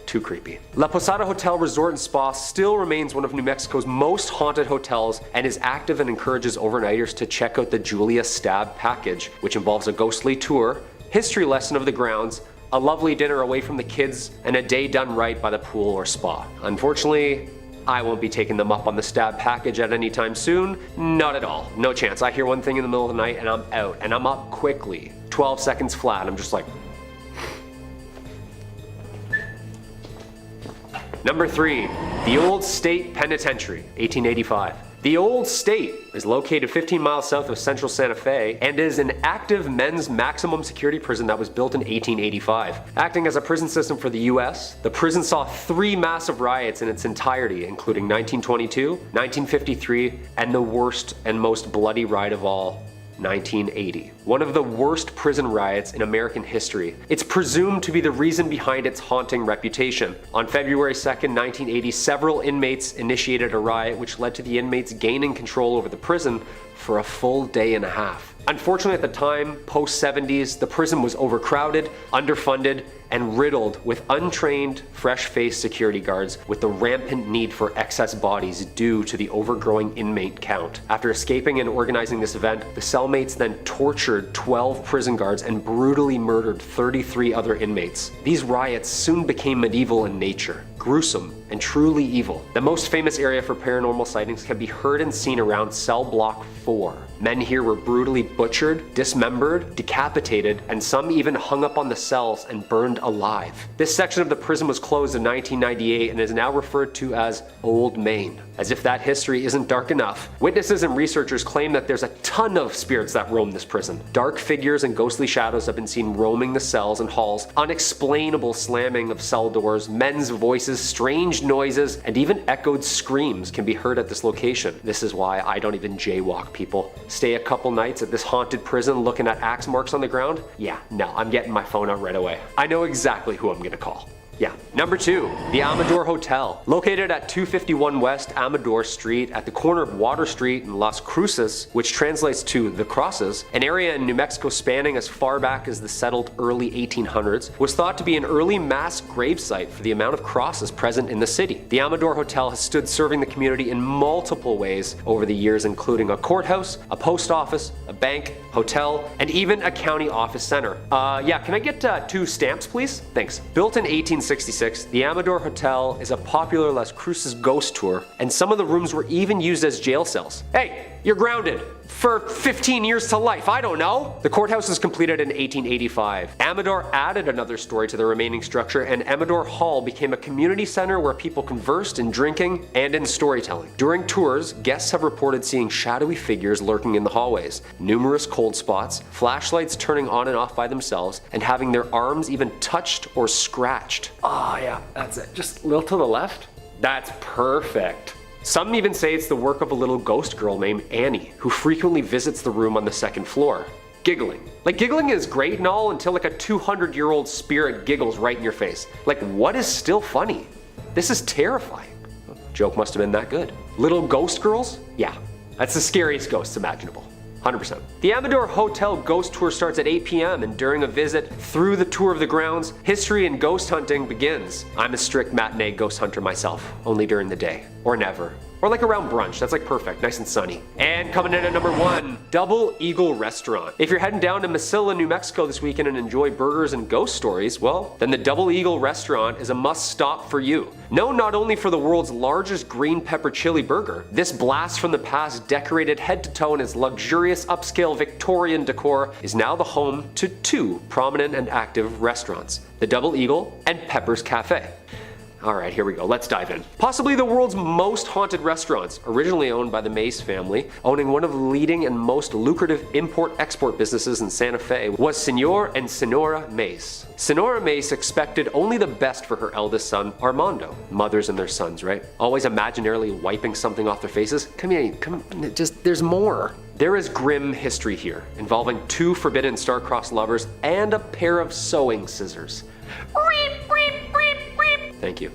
Too creepy. La Posada Hotel Resort and Spa still remains one of New Mexico's most haunted hotels and is active and encourages overnighters to check out the Julia Stabb package, which involves a ghostly tour, history lesson of the grounds, a lovely dinner away from the kids, and a day done right by the pool or spa. Unfortunately, I won't be taking them up on the Stabb package at any time soon. Not at all. No chance. I hear one thing in the middle of the night and I'm out, and I'm up quickly. 12 seconds flat. I'm just like... Number 3, the Old State Penitentiary, 1885. The Old State is located 15 miles south of central Santa Fe and is an active men's maximum security prison that was built in 1885. Acting as a prison system for the US, the prison saw 3 massive riots in its entirety, including 1922, 1953, and the worst and most bloody riot of all, 1980. One of the worst prison riots in American history. It's presumed to be the reason behind its haunting reputation. On February 2nd, 1980, several inmates initiated a riot which led to the inmates gaining control over the prison for a full day and a half. Unfortunately, at the time, post-70s, the prison was overcrowded, underfunded, and riddled with untrained, fresh-faced security guards, with the rampant need for excess bodies due to the overgrowing inmate count. After escaping and organizing this event, the cellmates then tortured 12 prison guards and brutally murdered 33 other inmates. These riots soon became medieval in nature. gruesome, and truly evil. The most famous area for paranormal sightings can be heard and seen around cell block 4. Men here were brutally butchered, dismembered, decapitated, and some even hung up on the cells and burned alive. This section of the prison was closed in 1998 and is now referred to as Old Main. As if that history isn't dark enough, witnesses and researchers claim that there's a ton of spirits that roam this prison. Dark figures and ghostly shadows have been seen roaming the cells and halls, unexplainable slamming of cell doors, men's voices, strange noises, and even echoed screams can be heard at this location. This is why I don't even jaywalk, people. Stay a couple nights at this haunted prison looking at axe marks on the ground? Yeah, no, I'm getting my phone out right away. I know exactly who I'm gonna call. Yeah. Number 2, the Amador Hotel. Located at 251 West Amador Street at the corner of Water Street and Las Cruces, which translates to the Crosses, an area in New Mexico spanning as far back as the settled early 1800s, was thought to be an early mass gravesite for the amount of crosses present in the city. The Amador Hotel has stood serving the community in multiple ways over the years, including a courthouse, a post office, a bank, hotel, and even a county office center. Yeah, can I get 2 stamps, please? Thanks. Built in 1866, the Amador Hotel is a popular Las Cruces ghost tour, and some of the rooms were even used as jail cells. Hey, you're grounded for 15 years to life, I don't know. The courthouse was completed in 1885. Amador added another story to the remaining structure, and Amador Hall became a community center where people conversed in drinking and in storytelling. During tours, guests have reported seeing shadowy figures lurking in the hallways, numerous cold spots, flashlights turning on and off by themselves, and having their arms even touched or scratched. Oh yeah, that's it. Just a little to the left. That's perfect. Some even say it's the work of a little ghost girl named Annie, who frequently visits the room on the 2nd floor, giggling. Like, giggling is great and all until like a 200-year-old spirit giggles right in your face. Like, what is still funny? This is terrifying. Joke must have been that good. Little ghost girls? Yeah, that's the scariest ghosts imaginable. 100%. The Amador Hotel ghost tour starts at 8 p.m. and during a visit through the tour of the grounds, history and ghost hunting begins. I'm a strict matinee ghost hunter myself, only during the day, or never. Or like around brunch, that's like perfect, nice and sunny. And coming in at number 1, Double Eagle Restaurant. If you're heading down to Masala, New Mexico this weekend and enjoy burgers and ghost stories, well, then the Double Eagle Restaurant is a must stop for you. Known not only for the world's largest green pepper chili burger, this blast from the past decorated head to toe in its luxurious upscale Victorian decor is now the home to 2 prominent and active restaurants, the Double Eagle and Pepper's Cafe. Alright, here we go, let's dive in. Possibly the world's most haunted restaurants, originally owned by the Mace family, owning one of the leading and most lucrative import-export businesses in Santa Fe, was Senor and Senora Mace. Senora Mace expected only the best for her eldest son, Armando. Mothers and their sons, right? Always imaginarily wiping something off their faces. Come here, there's more. There is grim history here, involving 2 forbidden star-crossed lovers and a pair of sewing scissors. Thank you.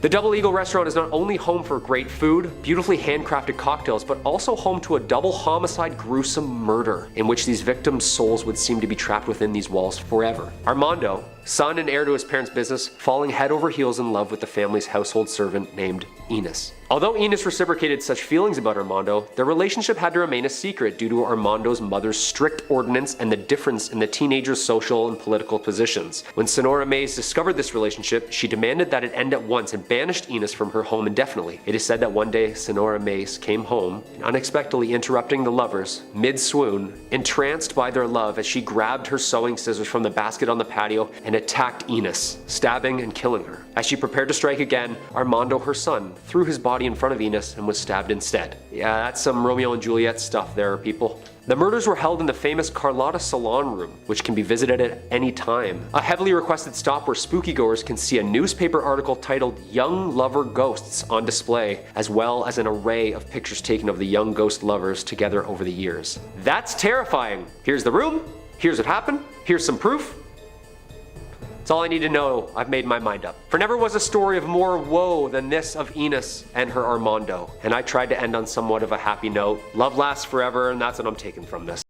The Double Eagle restaurant is not only home for great food, beautifully handcrafted cocktails, but also home to a double homicide gruesome murder, in which these victims' souls would seem to be trapped within these walls forever. Armando, son and heir to his parents' business, falling head over heels in love with the family's household servant named Enos. Although Enos reciprocated such feelings about Armando, their relationship had to remain a secret due to Armando's mother's strict ordinance and the difference in the teenager's social and political positions. When Senora Mace discovered this relationship, she demanded that it end at once and banished Enos from her home indefinitely. It is said that one day Senora Mace came home, unexpectedly interrupting the lovers, mid-swoon, entranced by their love as she grabbed her sewing scissors from the basket on the patio and attacked Enos, stabbing and killing her. As she prepared to strike again, Armando, her son, threw his body in front of Enos and was stabbed instead. Yeah, that's some Romeo and Juliet stuff there, people. The murders were held in the famous Carlotta Salon Room, which can be visited at any time. A heavily requested stop where spooky goers can see a newspaper article titled Young Lover Ghosts on display, as well as an array of pictures taken of the young ghost lovers together over the years. That's terrifying. Here's the room, here's what happened, here's some proof. That's all I need to know. I've made my mind up. For never was a story of more woe than this of Enos and her Armando. And I tried to end on somewhat of a happy note. Love lasts forever, and that's what I'm taking from this.